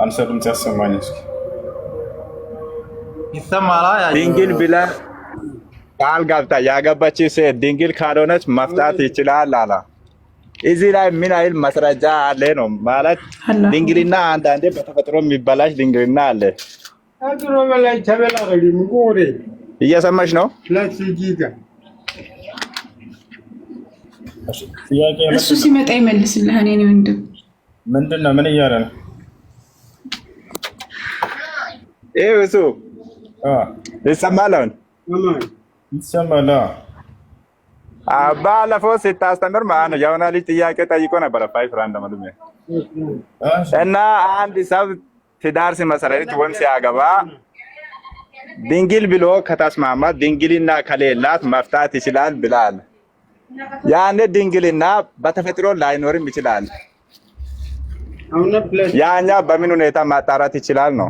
አንተ ድምጽ ያሰማኝ እስኪ ይሰማላ ድንግል ብላ ቃል ገብታ ያገባችው ሴት ድንግል ካልሆነች መፍታት ይችላል አላ። እዚህ ላይ ምን አይል ማስረጃ አለ ነው ማለት? ድንግልና አንዳንዴ በተፈጥሮ የሚበላሽ ድንግልና አለ። አጥሮ በላይ ተበላ ገሊም ጎሬ እየሰማሽ ነው? እሱ ሲመጣ ይመልስልህ። እኔ ነው ወንድም ምንድነው? ምን እያለ ነው? እሱ ይሰማል አሁን ይሰማል። ባለፈው ስታስተምር ማለት ነው የሆነ ልጅ ጥያቄ ጠይቆ ነበረ እና አንድ ሰው ትዳር ሲመሰረት ወይም ሲያገባ ድንግል ብሎ ከተስማማ ድንግልና ከሌላት መፍታት ይችላል ብላል። ያኔ ድንግልና በተፈጥሮ ላይኖርም ይችላል። ያኛ በምን ሁኔታ ማጣራት ይችላል ነው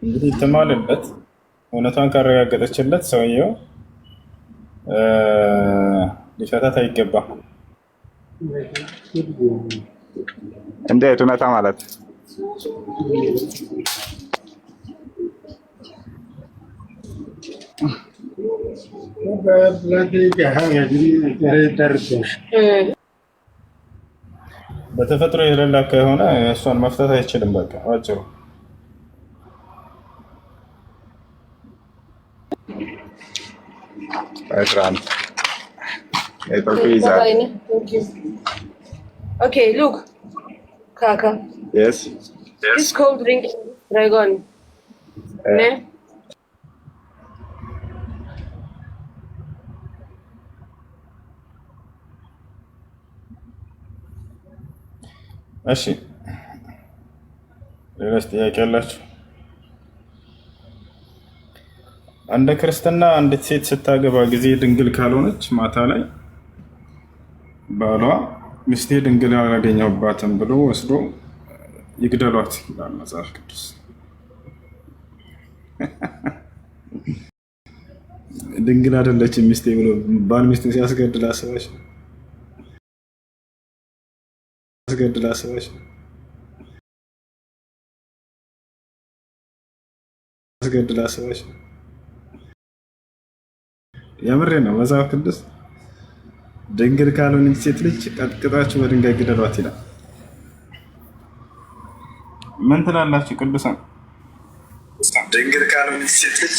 እንግዲህ ተማለበት እውነቷን ካረጋገጠችለት ሰውየው ሊፈታት አይገባም። እንዴት እውነታ ማለት? በተፈጥሮ የሌላ ከሆነ እሷን መፍታት አይችልም። በቃ አጭሩ Okay, look, Kaka. Yes. This cold drink, Dragon. Ne? እሺ፣ ሌላስ ጥያቄ ያላችሁ? አንድ ክርስትና አንዲት ሴት ስታገባ ጊዜ ድንግል ካልሆነች ማታ ላይ ባሏ ሚስቴ ድንግል አላገኘሁባትም ብሎ ወስዶ ይግደሏት ይላል መጽሐፍ ቅዱስ። ድንግል አይደለችም ሚስቴ ብሎ ባል ሚስቱን ሲያስገድል አስበሽ የምሬ ነው። መጽሐፍ ቅዱስ ድንግል ካልሆነች ሴት ልጅ ቀጥቅጣችሁ በድንጋይ ግደሏት ይላል። ምን ትላላችሁ ቅዱሳን? ድንግል ካልሆነች ሴት ልጅ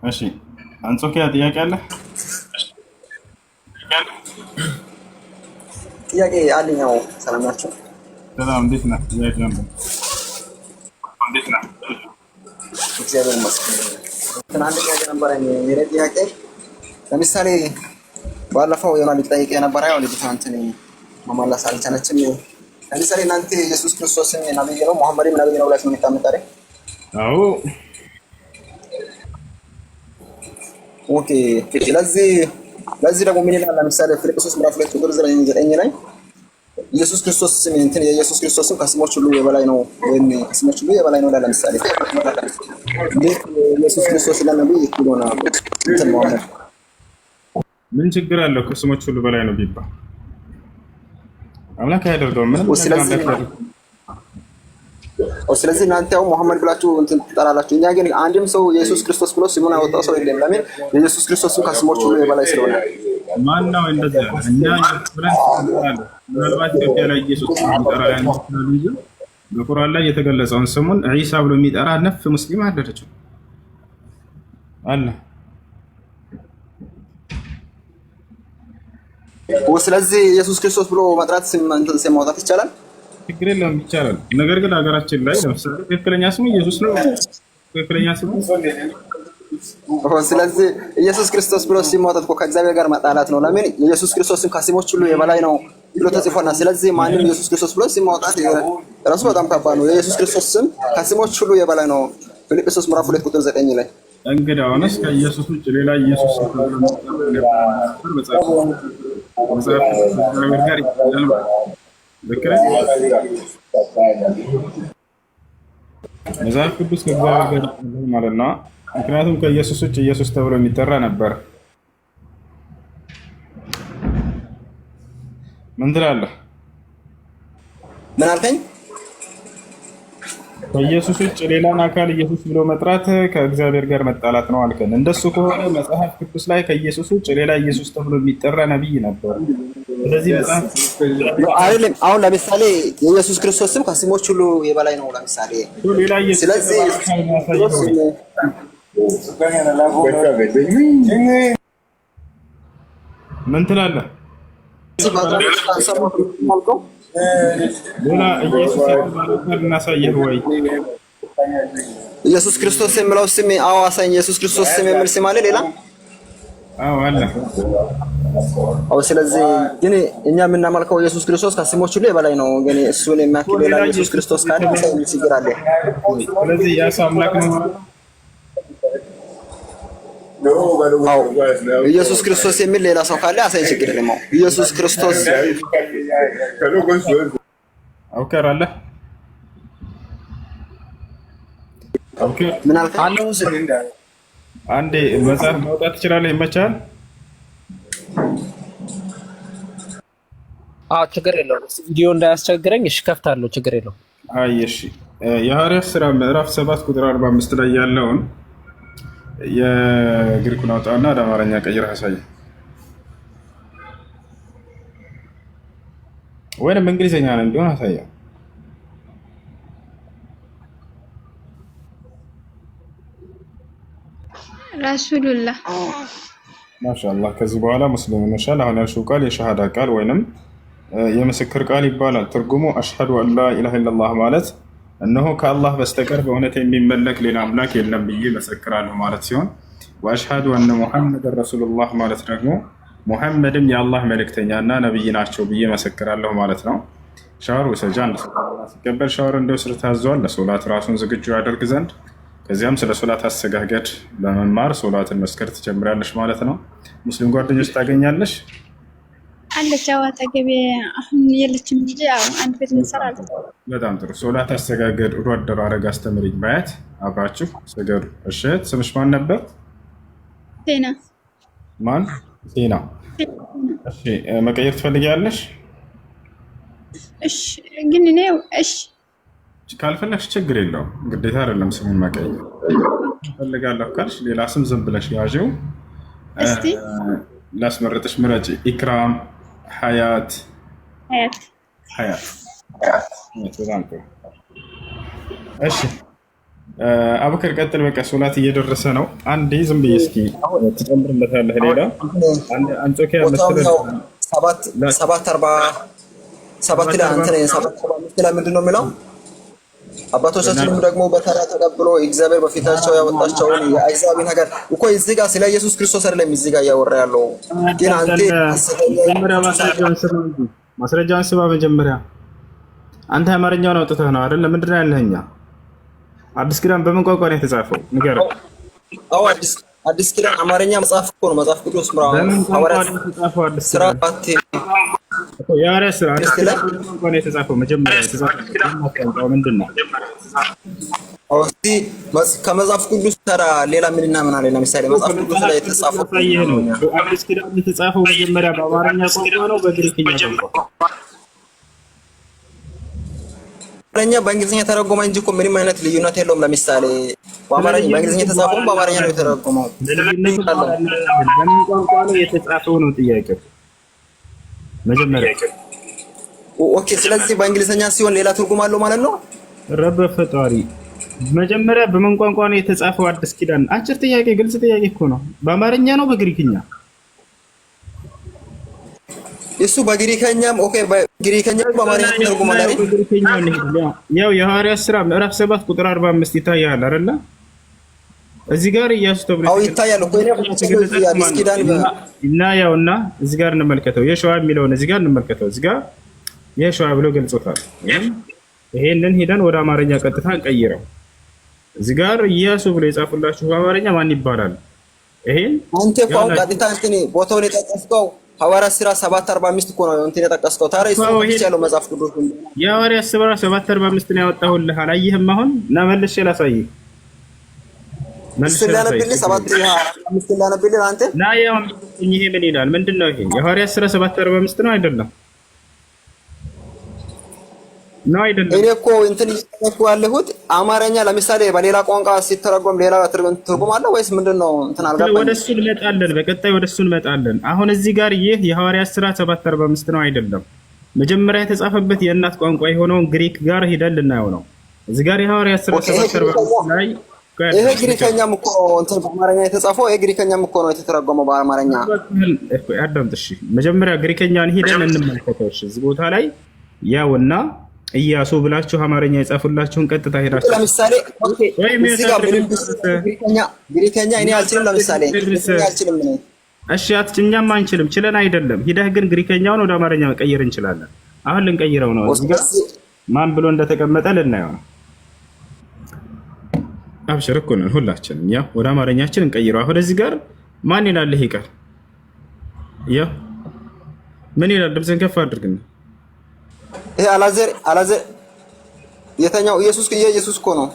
እሺ፣ አንጾኪያ ጥያቄ አለ? ጥያቄ አለኝ። ያው ሰላም ናቸው። ሰላም፣ እንዴት ነህ? ጥያቄ ነበር። እንዴት ነህ? እግዚአብሔር ይመስገን። ትናንት ጥያቄ ነበር። የኔ ጥያቄ ለምሳሌ ባለፈው የሆነ ልጅ ጠይቄ ነበር። ያው ልጅ እንትን መመለስ አልቻለችም። ለምሳሌ እናንተ ኢየሱስ ክርስቶስን ነብይ ነው መሐመድም ነብይ ነው ብላችሁ የምታምኑት አይደል? አዎ። ኦኬ። ለዚህ ደግሞ ምን ይላል? ለምሳሌ ፊልጵስዩስ ምዕራፍ 2 ቁጥር 9 ላይ ኢየሱስ ክርስቶስ እንትን የኢየሱስ ክርስቶስን ከስሞች ሁሉ የበላይ ነው ወይም ከስሞች ሁሉ የበላይ ነው ይላል። ለምሳሌ ኢየሱስ ክርስቶስ ለነብይ ይኩሎና እንትን ማለት ምን ችግር አለው? ከስሞች ሁሉ በላይ ነው ቢባል አምላክ ያደርገው ምን? ስለዚህ እናንተ ያው መሐመድ ብላችሁ እንትን ትጠራላችሁ። እኛ ግን አንድም ሰው ኢየሱስ ክርስቶስ ብሎ ስሙን ያወጣው ሰው የለም። ለምን? የኢየሱስ ክርስቶስን ከስሞች ሁሉ የበላይ ስለሆነ። ማን ነው እንደዛ? እኛ ብለን እንጠራለን። ምናልባት ኢትዮጵያ ላይ ኢየሱስ እንጠራለን እንጂ በቁርአን ላይ የተገለጸውን ስሙን ዒሳ ብሎ የሚጠራ ነፍ ሙስሊም አይደለችም አለ። ስለዚህ ኢየሱስ ክርስቶስ ብሎ መጥራት ስም ማውጣት ይቻላል? ችግር የለውም፣ ይቻላል። ነገር ግን ሀገራችን ላይ ለምሳሌ ትክክለኛ ስሙ ኢየሱስ ነው። ትክክለኛ ስሙ ስለዚህ ኢየሱስ ክርስቶስ ብሎ ስም ማውጣት እኮ ከእግዚአብሔር ጋር መጣላት ነው። ለምን? ኢየሱስ ክርስቶስን ከስሞች ሁሉ የበላይ ነው ብሎ ተጽፏልና። ስለዚህ ማንም ኢየሱስ ክርስቶስ ብሎ ስም ማውጣት ራሱ በጣም ከባድ ነው። የኢየሱስ ክርስቶስ ስም ከስሞች ሁሉ የበላይ ነው። ፊልጵስዩስ ምዕራፍ 2 ቁጥር 9 ላይ እንግዲህ አሁንስ ከኢየሱስ ውጭ ሌላ ኢየሱስ ጋር መጽሐፍ ቅዱስ ከእግዚአብሔር ጋር ማለት ነው። ምክንያቱም ከኢየሱስ ውጭ ኢየሱስ ተብሎ የሚጠራ ነበር። ምን ትላለህ? ምን አልከኝ? ከኢየሱስ ውጭ ሌላን አካል ኢየሱስ ብሎ መጥራት ከእግዚአብሔር ጋር መጣላት ነው አልከን። እንደሱ ከሆነ መጽሐፍ ቅዱስ ላይ ከኢየሱስ ውጭ ሌላ ኢየሱስ ተብሎ የሚጠራ ነብይ ነበር። ስለዚህ መጽሐፍ አይደለም። አሁን ለምሳሌ የኢየሱስ ክርስቶስ ስም ከስሞች ሁሉ የበላይ ነው። ለምሳሌ ሌላ ኢየሱስ ስለዚህ ምን ትላለህ? ሌላ ኢየሱስ እናሳየህ ወይ? ኢየሱስ ክርስቶስ የሚለው ስም አዋሳኝ ኢየሱስ ክርስቶስ ስም የሚል ስም አለ ሌላ? አዎ አለ። አዎ ስለዚህ ግን እኛ የምናመልከው ኢየሱስ ክርስቶስ ከስሞች ሁሉ የበላይ ነው። ግን እሱን የሚያክል ሌላ ኢየሱስ ክርስቶስ ካለ ምን ችግር አለ? ስለዚህ ያስ አምላክ ነው ማለት አዎ ኢየሱስ ክርስቶስ የሚል ሌላ ሰው ካለ አሳይ ችግር የለም። ኢየሱስ ክርስቶስ አውከር አለ። ኦኬ ምን አልካለሁ? አንዴ መጽሐፍ ማውጣት ትችላለህ? ይመቻል? አዎ ችግር የለውም። ቪዲዮ እንዳያስቸግረኝ እሺ ከፍታለሁ። ችግር የለውም። አይ እሺ የሐዋርያት ሥራ ምዕራፍ 7 ቁጥር 45 ላይ ያለውን የግሪኩን አውጣና ወደ አማርኛ ቀይረህ አሳይ፣ ወይንም እንግሊዝኛ ነው እንዲሆን አሳየው። ረሱሉላህ ማሻአላህ። ከዚህ በኋላ ሙስሊም ነሻል። አሁን ያልሽው ቃል የሸሃዳ ቃል ወይንም የምስክር ቃል ይባላል። ትርጉሙ አሽሀዱ አን ላ ኢላሀ ኢለላህ ማለት እነሆ ከአላህ በስተቀር በእውነት የሚመለክ ሌላ አምላክ የለም ብዬ መሰክራለሁ ማለት ሲሆን፣ ወአሽሀዱ አነ ሙሐመድን ረሱሉላህ ማለት ደግሞ ሙሐመድም የአላህ መልእክተኛና ነብይ ናቸው ብዬ መሰክራለሁ ማለት ነው። ሻወር ውሰጃ ሲቀበል ሻወር እንደወስድ ታዟል። ለሶላት ራሱን ዝግጁ ያደርግ ዘንድ ከዚያም ስለ ሶላት አሰጋገድ በመማር ሶላትን መስከር ትጀምሪያለሽ ማለት ነው። ሙስሊም ጓደኞች ታገኛለሽ? አለች አጠገቤ አሁን የለችም እንጂ ያው አንድ ቤት እንሰራለን። በጣም ጥሩ። ሶላት አሰጋገድ ሩድ አደራረግ አስተምሪኝ ባያት አብራችሁ ስገዱ። እሺ ስምሽ ማን ነበር? ዜና። ማን? ዜና። እሺ መቀየር ትፈልጊያለሽ? እሺ ግን እኔ እሺ ካልፈለግሽ ችግር የለውም፣ ግዴታ አይደለም ስሙን መቀየር። ፈልጋለሁ ካልሽ ሌላ ስም ዝም ብለሽ ያዥው። እስቲ ላስመረጥሽ ምረጪ። ኢክራም፣ ሀያት። በጣም ጥሩ። እሺ አቡከር ቀጥል። በቃ ሶላት እየደረሰ ነው። አንዴ ዝም ብዬ እስኪ ትጨምርለታለህ። ሌላ አንጾኪያ መሰለህ 747 ላይ አንተ ነህ 745 ላይ ምንድን ነው የሚለው? አባቶቻችንም ደግሞ በተራ ተቀብሎ እግዚአብሔር በፊታቸው ያወጣቸውን የአይዛብን ሀገር እኮ እዚህ ጋር ስለ ኢየሱስ ክርስቶስ አይደለም እዚህ ጋር እያወራ ያለው። ግን አንተ ማስረጃውን ስባ መጀመሪያ አንተ አማርኛውን አውጥተህ ነው አይደል? ምንድን ነው ያለህኛ? አዲስ ኪዳን በምን ቋንቋ ነው የተጻፈው? ንገረኝ። አዎ አዲስ ኪዳን አማርኛ መጽሐፍ እኮ ነው። መጽሐፍ ቅዱስ ምራው ሐዋርያት ሥራ የሐዋርያት ሥራ ነው የተጻፈው። መጀመሪያ የተጻፈው ምንድን ነው? እስቲ ከመጽሐፍ ቅዱስ ተራ ሌላ ምንና ምን አለ? ለምሳሌ መጽሐፍ ቅዱስ ላይ የተጻፈው ነው። አዲስ ኪዳን የተጻፈው መጀመሪያ በአማርኛ ቋንቋ ነው በግሪክኛ ቋንቋ? አማርኛ በእንግሊዝኛ ተረጎመ እንጂ እኮ ምንም አይነት ልዩነት የለውም። ለምሳሌ በአማርኛ በእንግሊዝኛ የተጻፈው በአማርኛ ነው የተረጎመው። በምን ቋንቋ ነው የተጻፈው ነው ጥያቄው መጀመሪያ። ኦኬ ስለዚህ በእንግሊዝኛ ሲሆን ሌላ ትርጉም አለው ማለት ነው። ረበ ፈጣሪ መጀመሪያ በምን ቋንቋ ነው የተጻፈው አዲስ ኪዳን? አጭር ጥያቄ፣ ግልጽ ጥያቄ እኮ ነው። በአማርኛ ነው በግሪክኛ? እሱ በግሪከኛም ኦኬ፣ በግሪከኛም በአማርኛ ተርጉማል አይደል? ያው የሐዋርያት ሥራ ምዕራፍ 7 ቁጥር 45 ይታያል አይደል? እዚህ ጋር ኢየሱስ ተብሎ ይታያል እኮ አዲስ ኪዳን እና ያውና እዚህ ጋር እንመልከተው። የሸዋ የሚለውን እዚህ ጋር እንመልከተው። እዚህ ጋር የሸዋ ብሎ ገልጾታል። ይሄንን ሄደን ወደ አማርኛ ቀጥታ እንቀይረው። እዚህ ጋር ኢየሱስ ብሎ የጻፉላችሁ በአማርኛ ማን ይባላል? ይሄን አንተ ቋንቋ ቀጥታ እንትን ቦታውን የጠቀስከው ሐዋርያት ሥራ 7:45 እኮ ነው እንትን የጠቀስከው። ታዲያ እሱ ያለው መጽሐፍ ቅዱስ የሐዋርያት ሥራ 7:45 ነው ያወጣሁልህ። አላየህም? አሁን እና መልሼ ላሳይህ። እሱ ላነብልህ 7:45 ላነብልህ አንተ ና ያው ይሄ ምን ይላል? ምንድነው ይሄ? የሐዋርያት ሥራ 7:45 ነው አይደለም? ነው አይደለም? እኔ እኮ እንትን እየጠየኩ ያለሁት አማርኛ ለምሳሌ በሌላ ቋንቋ ሲተረጎም ሌላ ትርጉም አለ ወይስ ምንድነው? እንትን አልገባኝም። ወደ እሱ እንመጣለን፣ በቀጣይ ወደ እሱ እንመጣለን። አሁን እዚህ ጋር ይህ የሐዋርያት ሥራ 7:45 ነው አይደለም? መጀመሪያ የተጻፈበት የእናት ቋንቋ የሆነውን ግሪክ ጋር ሂደን ልናየው ነው። እዚህ ጋር የሐዋርያት ሥራ 7:45 ላይ ይሄ ግሪከኛም እኮ እንትን በአማርኛ የተጻፈው ይሄ ግሪከኛም እኮ ነው የተተረጎመው በአማርኛ። አዳምጥ እሺ። መጀመሪያ ግሪከኛን ሂደን እንመልከተው። እሺ እዚህ ቦታ ላይ ያውና ኢያሱ ብላችሁ አማርኛ የጻፉላችሁን ቀጥታ ሄዳችሁ ለምሳሌ እዚህ ጋር ግሪከኛ እኔ አልችልም። ለምሳሌ አልችልም ነው። እሺ እኛም አንችልም፣ ችለን አይደለም። ሂደህ ግን ግሪከኛውን ወደ አማርኛ መቀየር እንችላለን። አሁን ልንቀይረው ነው። እዚህ ጋር ማን ብሎ እንደተቀመጠ ልናየው ነው። አብሽር እኮ ነን ሁላችንም። ያ ወደ አማርኛችን እንቀይረው። አሁን እዚህ ጋር ማን ይላል? ይሄ ቃል ያ ምን ይላል? ድምፅን ከፍ አድርግና ይሄ አላዘር የተኛው ኢየሱስ እኮ ነው።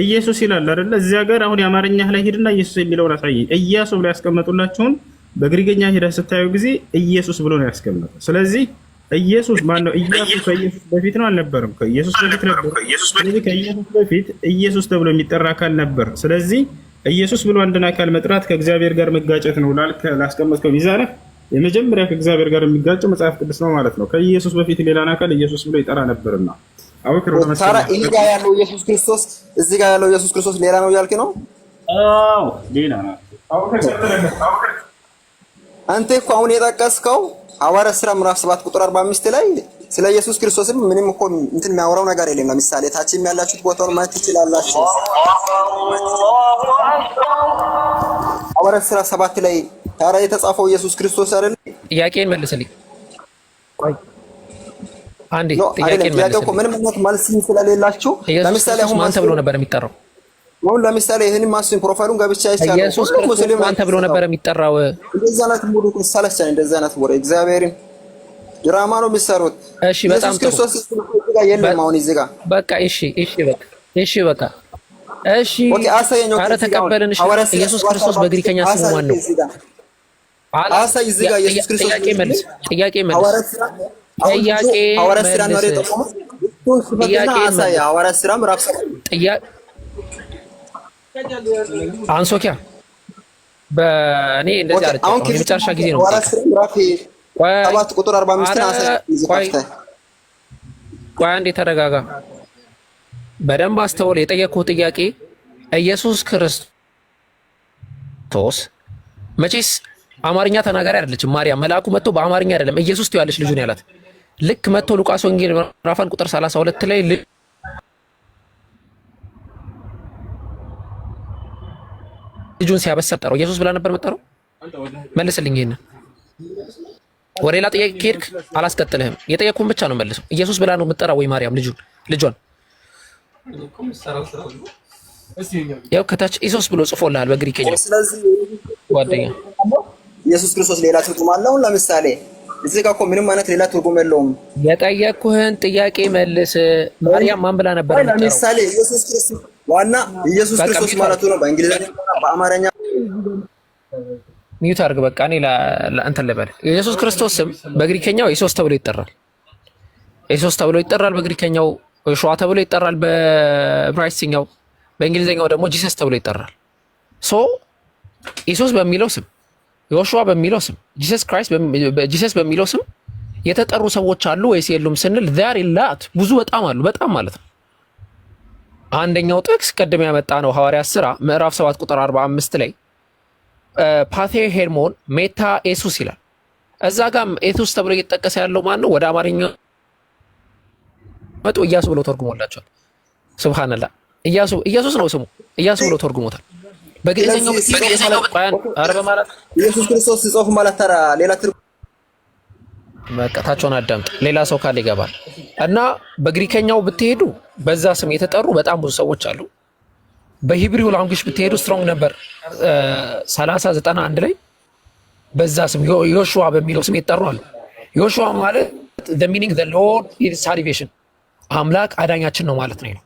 ኢየሱስ ይላል አይደለ? እዚያ ጋር አሁን የአማርኛ ላይ ሂድና ኢየሱስ የሚለውን አሳየኝ። ኢያሱ ብሎ ያስቀመጡላችሁን በግሪከኛ ሄዳ ስታዩ ጊዜ ኢየሱስ ብሎ ነው ያስቀመጠው። ስለዚህ ኢየሱስ ማን ነው? ኢያሱ ከኢየሱስ በፊት ነው አልነበረም? ከኢየሱስ በፊት ነበር። ስለዚህ ከኢየሱስ በፊት ኢየሱስ ተብሎ የሚጠራ አካል ነበር። ስለዚህ ኢየሱስ ብሎ አንድን አካል መጥራት ከእግዚአብሔር ጋር መጋጨት ነው ላስቀመጥከው ሚዛንህ የመጀመሪያ ከእግዚአብሔር ጋር የሚጋጨው መጽሐፍ ቅዱስ ነው ማለት ነው። ከኢየሱስ በፊት ሌላን አካል ኢየሱስ ብሎ ይጠራ ነበርና አውክሮ ታራ እዚህ ጋር ያለው ኢየሱስ ክርስቶስ እዚህ ጋር ያለው ኢየሱስ ክርስቶስ ሌላ ነው ያልክ ነው? አዎ ሌላ ነው። አንተ እኮ አሁን የጠቀስከው ሐዋርያት ሥራ ምዕራፍ 7 ቁጥር 45 ላይ ስለ ኢየሱስ ክርስቶስም ምንም እኮ እንትን የሚያወራው ነገር የለም። ለምሳሌ ታችም ያላችሁት ቦታውን ማየት ትችላላችሁ። ሐዋርያት ሥራ 7 ላይ ታዲያ የተጻፈው ኢየሱስ ክርስቶስ አይደል? ጥያቄን መልስልኝ። ቆይ አንዴ ጥያቄን መልስልኝ። ምንም መልስ ስለሌላችሁ ለምሳሌ አሁን ማን ተብሎ ነበር የሚጠራው? አሁን ለምሳሌ ይሄን ማስን ፕሮፋይሉን ገብቻ ይቻላል። ኢየሱስ ክርስቶስ ማን ተብሎ ነበር የሚጠራው? እንደዛ አይነት ሙሉ ሰለቸን እንደዛ አይነት ወሬ እግዚአብሔርን ድራማ ነው የሚሰሩት። እሺ በጣም ጥሩ። ክርስቶስ እዚህ ጋር የለም አሁን እዚህ ጋር በቃ እሺ በቃ ኦኬ አሳየኝ። ኧረ ተቀበልን። እሺ ኢየሱስ ክርስቶስ በግሪከኛ ስሙ ማን ነው? አሳይ እዚህ ጋር ኢየሱስ ክርስቶስ ጥያቄ መልስ ጥያቄ አንሶኪያ በእኔ እንደዚህ አለች። አሁን የመጨረሻ ጊዜ ነው። ሰባት ቁጥር 45 ቆይ አንዴ ተረጋጋ። በደንብ አስተውል። የጠየቅኩህ ጥያቄ ኢየሱስ ክርስቶስ መቼስ አማርኛ ተናጋሪ አይደለችም ማርያም። መልአኩ መጥቶ በአማርኛ አይደለም ኢየሱስ ትያለች ልጁን ያላት። ልክ መጥቶ ሉቃስ ወንጌል ምዕራፍ 1 ቁጥር 32 ላይ ልጁን ሲያበስር ጠራው። ኢየሱስ ብላ ነበር መጠራው? መልስልኝ ይሄንን። ወደ ሌላ ጥያቄ ከሄድክ አላስቀጥልህም። የጠየቅኩህን ብቻ ነው መልሰው። ኢየሱስ ብላ ነው የምትጠራው ወይ ማርያም ልጇን? ያው ከታች ኢየሱስ ብሎ ጽፎልሃል በግሪክኛ ጓደኛ። ኢየሱስ ክርስቶስ ሌላ ትርጉም አለው? ለምሳሌ እዚህ ጋር እኮ ምንም አይነት ሌላ ትርጉም የለውም። የጠየቅኩህን ጥያቄ መልስ። ማርያም ማን ብላ ነበር የምትጠራው? ለምሳሌ ኢየሱስ ክርስቶስ ዋና ኢየሱስ ክርስቶስ ማለቱ ነው በእንግሊዝኛ በአማርኛ ሚዩት አድርግ። በቃ እኔ እንትን ልበል። የኢየሱስ ክርስቶስ ስም በግሪከኛው ኢየሱስ ተብሎ ይጠራል። ኢየሱስ ተብሎ ይጠራል በግሪከኛው፣ ዮሹዋ ተብሎ ይጠራል በዕብራይስጥኛው፣ በእንግሊዝኛው ደግሞ ጂሰስ ተብሎ ይጠራል። ሶ ኢየሱስ በሚለው ስም፣ ዮሹዋ በሚለው ስም፣ ጂሰስ በሚለው ስም የተጠሩ ሰዎች አሉ ወይስ የሉም ስንል ዛሬ ላት ብዙ በጣም አሉ። በጣም ማለት ነው። አንደኛው ጥቅስ ቅድም ያመጣ ነው ሐዋርያት ሥራ ምዕራፍ 7 ቁጥር 45 ላይ ፓቴር ሄርሞን ሜታ ኢየሱስ ይላል። እዛ ጋር ኢየሱስ ተብሎ እየተጠቀሰ ያለው ማን ነው? ወደ አማርኛ መጡ ኢያሱ ብሎ ተርጉሞላቸዋል። ሱብሃንአላህ ኢየሱስ ነው ስሙ። ኢያሱ ብሎ ተርጉሞታል። በግሪከኛው አረበ ማለት ኢየሱስ ክርስቶስ ሲጽፍ ማለት ተራ ሌላ ትርጉም በቃ ታቸውን አዳምጥ። ሌላ ሰው ካለ ይገባል። እና በግሪከኛው ብትሄዱ በዛ ስም የተጠሩ በጣም ብዙ ሰዎች አሉ። በሂብሪው ላንጉጅ ብትሄዱ ስትሮንግ ነበር 3091 ላይ በዛ ስም ዮሹዋ በሚለው ስም የተጠሩ አሉ። ዮሹዋ ማለት the meaning the Lord is salvation አምላክ አዳኛችን ነው ማለት ነው።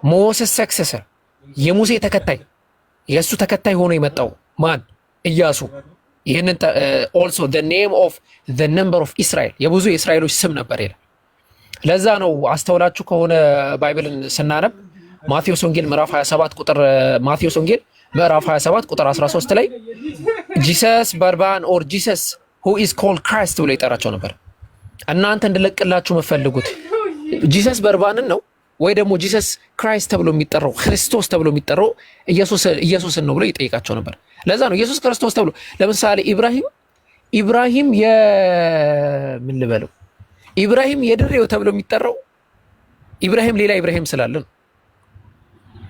ሞሴስ ሰክሰሰር የሙሴ ተከታይ የእሱ ተከታይ ሆኖ የመጣው ማን? ኢያሱ። ይህንን also the name of the number of Israel የብዙ የእስራኤሎች ስም ነበር ይላል። ለዛ ነው አስተውላችሁ ከሆነ ባይብልን ስናነብ ማቴዎስ ወንጌል ምዕራፍ 27 ቁጥር 13 ላይ ጂሰስ በርባን ኦር ጂሰስ who is called Christ ብሎ ይጠራቸው ነበር። እናንተ እንድለቅላችሁ የምትፈልጉት ጂሰስ በርባንን ነው ወይ ደግሞ ጂሰስ ክራይስት ተብሎ የሚጠራው ክርስቶስ ተብሎ የሚጠራው ኢየሱስን ነው ብሎ ይጠይቃቸው ነበር። ለዛ ነው ኢየሱስ ክርስቶስ ተብሎ ለምሳሌ ኢብራሂም ምን ልበለው ኢብራሂም የድሬው ተብሎ የሚጠራው ኢብራሂም ሌላ ኢብራሂም ስላለ ነው።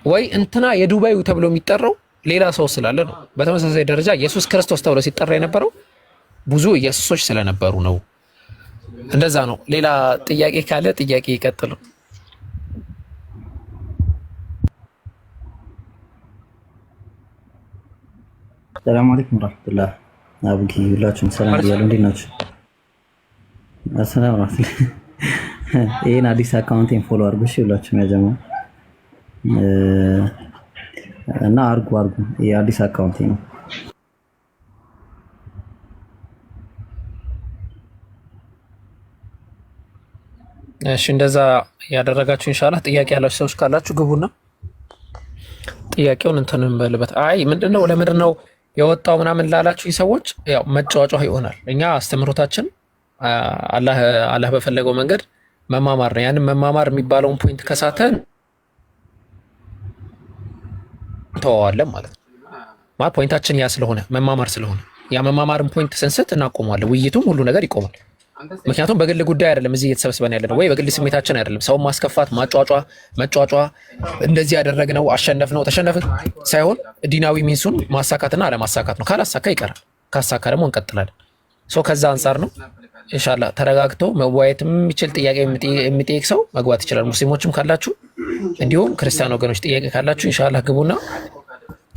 ወይ እንትና የዱባዩ ተብሎ የሚጠራው ሌላ ሰው ስላለ ነው። በተመሳሳይ ደረጃ ኢየሱስ ክርስቶስ ተብሎ ሲጠራ የነበረው ብዙ ኢየሱሶች ስለነበሩ ነው። እንደዛ ነው። ሌላ ጥያቄ ካለ ጥያቄ ይቀጥሉ። ሰላም አለይኩም ወራህመቱላህ አብጊ ሁላችሁም ሰላም ብያለሁ። እንዴት ናችሁ? ሰላም ነው። ይሄን አዲስ አካውንቴን ፎሎ አድርጉ እሺ፣ ሁላችሁም ያጀማ እና አርጉ ይሄ አዲስ አካውንቴ ነው። እሺ እንደዛ ያደረጋችሁ ኢንሻአላህ ጥያቄ ያላችሁ ሰዎች ካላችሁ ግቡና ጥያቄውን እንትን እንበልበት። አይ ምንድነው ለምንድነው የወጣው ምናምን ላላችሁ ሰዎች ያው መጫወጫ ይሆናል። እኛ አስተምሮታችን አላህ በፈለገው መንገድ መማማር ነው። ያንን መማማር የሚባለውን ፖይንት ከሳተን ተዋዋለን ማለት ነው። ማለት ፖይንታችን ያ ስለሆነ መማማር ስለሆነ ያ መማማርን ፖይንት ስንስት እናቆመዋለን። ውይይቱም ሁሉ ነገር ይቆማል። ምክንያቱም በግል ጉዳይ አይደለም እዚህ እየተሰበሰበን ያለነው፣ ወይ በግል ስሜታችን አይደለም። ሰውን ማስከፋት፣ መጫጫ እንደዚህ ያደረግነው አሸነፍነው ተሸነፍን ሳይሆን ዲናዊ ሚንሱን ማሳካትና አለማሳካት ነው። ካላሳካ ይቀራል፣ ካሳካ ደግሞ እንቀጥላለን። ከዛ አንጻር ነው ኢንሻአላህ ተረጋግቶ መወያየትም የሚችል ጥያቄ የሚጠይቅ ሰው መግባት ይችላል። ሙስሊሞችም ካላችሁ እንዲሁም ክርስቲያን ወገኖች ጥያቄ ካላችሁ ኢንሻአላህ ግቡና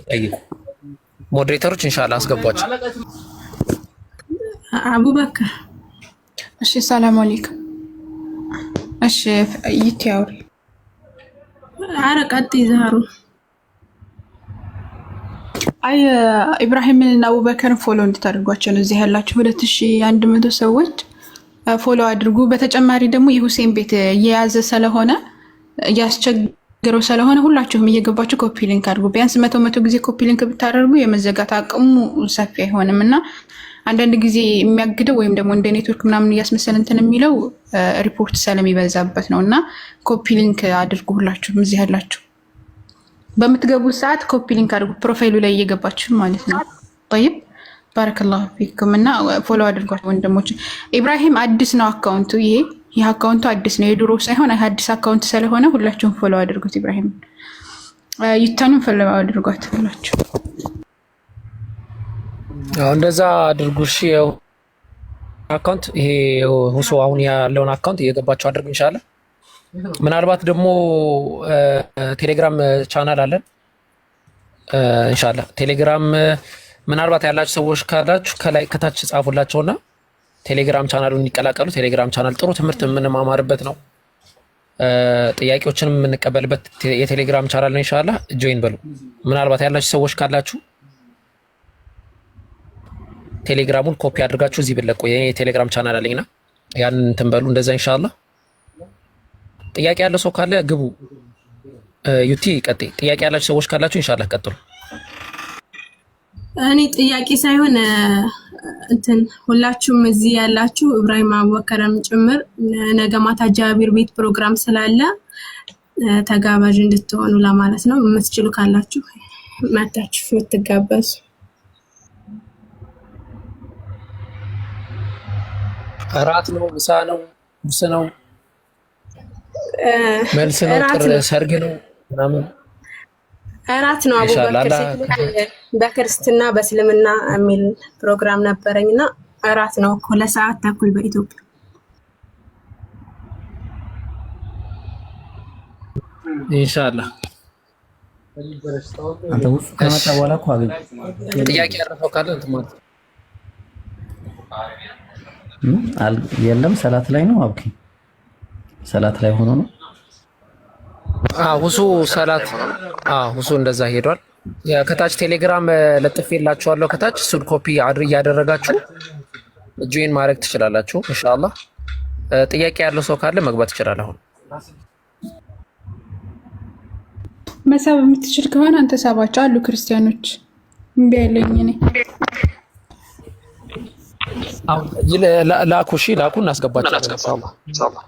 ጠይቁ። ሞዴሬተሮች ኢንሻአላህ አስገቧቸው። አቡበከር እሺ፣ ሰላም አለይኩም። እሺ ይትያውሪ አረቀጥ ይዛሩ አይ ኢብራሂምና አቡበከርን ፎሎ እንድታደርጓቸው ነው እዚህ ያላችሁ 2100 ሰዎች ፎሎ አድርጉ። በተጨማሪ ደግሞ የሁሴን ቤት እየያዘ ስለሆነ እያስቸገረው ስለሆነ ሁላችሁም እየገባችሁ ኮፒ ሊንክ አድርጉ። ቢያንስ 100 ጊዜ ኮፒ ሊንክ ብታደርጉ የመዘጋት አቅሙ ሰፊ አይሆንም እና አንዳንድ ጊዜ የሚያግደው ወይም ደግሞ እንደ ኔትወርክ ምናምን እያስመሰለ እንትን የሚለው ሪፖርት ስለሚበዛበት ነው እና ኮፒ ሊንክ አድርጉ። ሁላችሁም እዚህ ያላችሁ በምትገቡት ሰዓት ኮፒ ሊንክ አድርጉ፣ ፕሮፋይሉ ላይ እየገባችሁ ማለት ነው። طيب ባረከላሁ ፊኩም እና ፎሎ አድርጓቸው ወንድሞች። ኢብራሂም አዲስ ነው አካውንቱ፣ ይሄ አካውንቱ አዲስ ነው፣ የድሮ ሳይሆን አዲስ አካውንት ስለሆነ ሁላችሁም ፎሎ አድርጉት። ኢብራሂም ይታኑም ፎሎ አድርጓት ሁላችሁ። እንደዛ አድርጉ እሺ። አካውንት ይሄ ሁሶ አሁን ያለውን አካውንት እየገባችሁ አድርጉ ኢንሻአላህ። ምናልባት ደግሞ ቴሌግራም ቻናል አለን ኢንሻአላህ። ቴሌግራም ምናልባት ያላችሁ ሰዎች ካላችሁ ከላይ ከታች ጻፉላቸውና ቴሌግራም ቻናሉን ይቀላቀሉ። ቴሌግራም ቻናል ጥሩ ትምህርት የምንማማርበት ነው፣ ጥያቄዎችንም የምንቀበልበት የቴሌግራም ቻናል ነው ኢንሻአላህ። ጆይን በሉ። ምናልባት ያላችሁ ሰዎች ካላችሁ ቴሌግራሙን ኮፒ አድርጋችሁ እዚህ ብለቁ። የቴሌግራም ቻናል አለኝና ያን እንትን በሉ። እንደዛ ኢንሻአላህ። ጥያቄ ያለው ሰው ካለ ግቡ። ዩቲ ቀጥይ። ጥያቄ ያላችሁ ሰዎች ካላችሁ ኢንሻአላህ ቀጥሉ። እኔ ጥያቄ ሳይሆን እንትን ሁላችሁም እዚህ ያላችሁ ኢብራሂም አቡበከርም ጭምር ነገ ማታ ጃቢር ቤት ፕሮግራም ስላለ ተጋባዥ እንድትሆኑ ለማለት ነው። የምትችሉ ካላችሁ መታችሁ የምትጋበዙ። እራት ነው፣ ምሳ ነው፣ ቁርስ ነው፣ መልስ ነው፣ ሰርግ ነው ምናምን እራት ነው። አቡበከር በክርስትና በእስልምና የሚል ፕሮግራም ነበረኝና እራት ነው እኮ ለሰዓት ተኩል በኢትዮጵያ። ኢንሻአላህ አንተ ውስጥ ከመጣ በኋላ እኮ አገኝ ጥያቄ ያረፈው ካለ እንትን ማለት የለም ሰላት ላይ ነው። አብኪ ሰላት ላይ ሆኖ ነው። ሁሱ ሰላት ሁሱ እንደዛ ሄዷል። ከታች ቴሌግራም ለጥፌላችኋለሁ። ከታች እሱን ኮፒ እያደረጋችሁ ጆይን ማድረግ ትችላላችሁ። ኢንሻአላህ ጥያቄ ያለው ሰው ካለ መግባት ይችላል። አሁን መሳብ የምትችል ከሆነ አንተ ሳባቸው አሉ ክርስቲያኖች። እምቢ ያለኝ እኔ ላኩ። እሺ ላኩ፣ እናስገባቸው ኢንሻአላህ።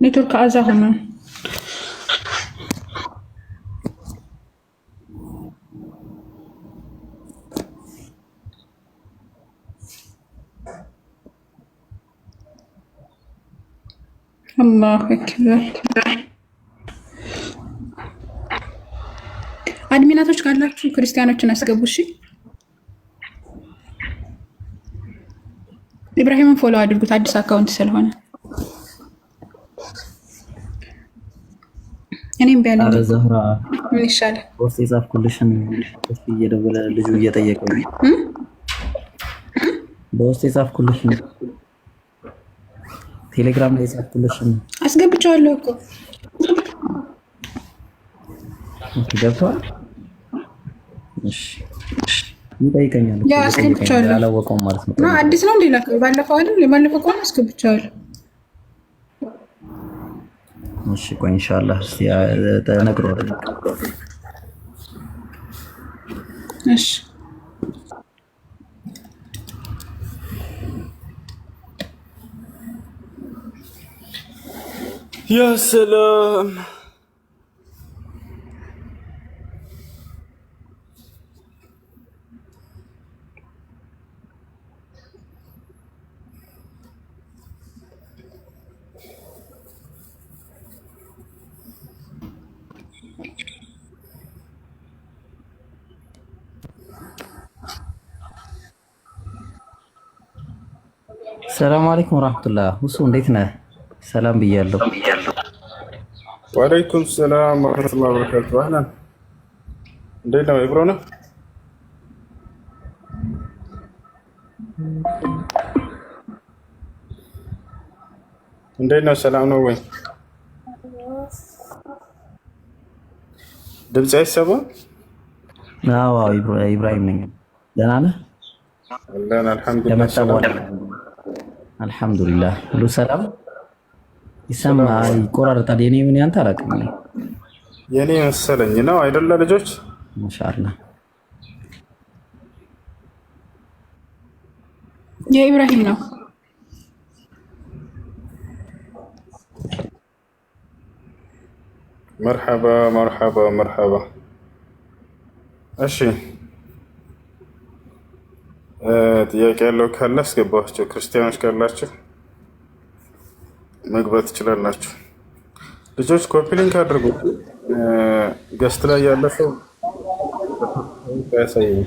ኔትወርክ አዛ ሆነ። አላሁ አክበር። አድሚናቶች ካላችሁ ክርስቲያኖችን አስገቡ። እሺ ኢብራሂምን ፎሎ አድርጉት፣ አዲስ አካውንት ስለሆነ። እኔም ቢያለኝ አረዛህራ ምን ይሻላል? ወስጥ የጻፍኩልሽን እስኪ እየደወለ ልጁ እየጠየቀው ነው። በውስጥ የጻፍኩልሽን ቴሌግራም ላይ የጻፍኩልሽን አስገብቼዋለሁ እኮ ገብቷል። እሺ ይጠይቀኛል። ያ አስገብቼዋለሁ። አላወቀውም ማለት ነው። አዲስ ነው እንዴ? ባለፈው አይደል? ባለፈው ከሆነ አስገብቼዋለሁ። እሺ ቆይ ኢንሻአላህ እስቲ ተነግሯል። እሺ ያ ሰላም ሰላም አለይኩም ወራህመቱላህ። ሁሱ እንዴት ነህ? ሰላም ብያለሁ። ወአለይኩም ሰላም ወራህመቱላሂ ወበረካቱ። አህላን እንዴት ነው ኢብሮና? እንዴት ነው? ሰላም ነው ወይ? ድምጽ አይሰማም? አዎ ኢብራሂም ነኝ። ደህና ነህ? አለን አልሐምዱሊላህ። አልሐምዱሊላህ ሁሉ ሰላም። ይሰማል ይቆራረጣል። የኔ ምን ያንተ አላውቅም። የኔ መሰለኝ ነው አይደለ? ልጆች ማሻአላህ የኢብራሂም ነው። መርሐባ መርሐባ መርሐባ። እሺ ጥያቄ ያለው ካለ አስገባችሁ። ክርስቲያኖች ካላችሁ መግባት ትችላላችሁ። ልጆች ኮፒ ሊንክ አድርጉ። ገስት ላይ ያለ ሰው ያሳየኝ።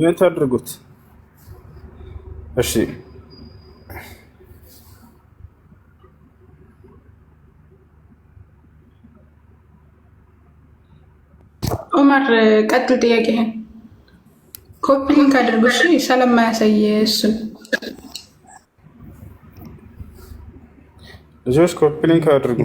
የት አድርጉት። እሺ ዑመር ቀጥል ጥያቄህን። ኮፒ ሊንክ አድርጉ። እሺ ስለማያሳይ እሱን ልጆች ኮፒ ሊንክ አድርጉ።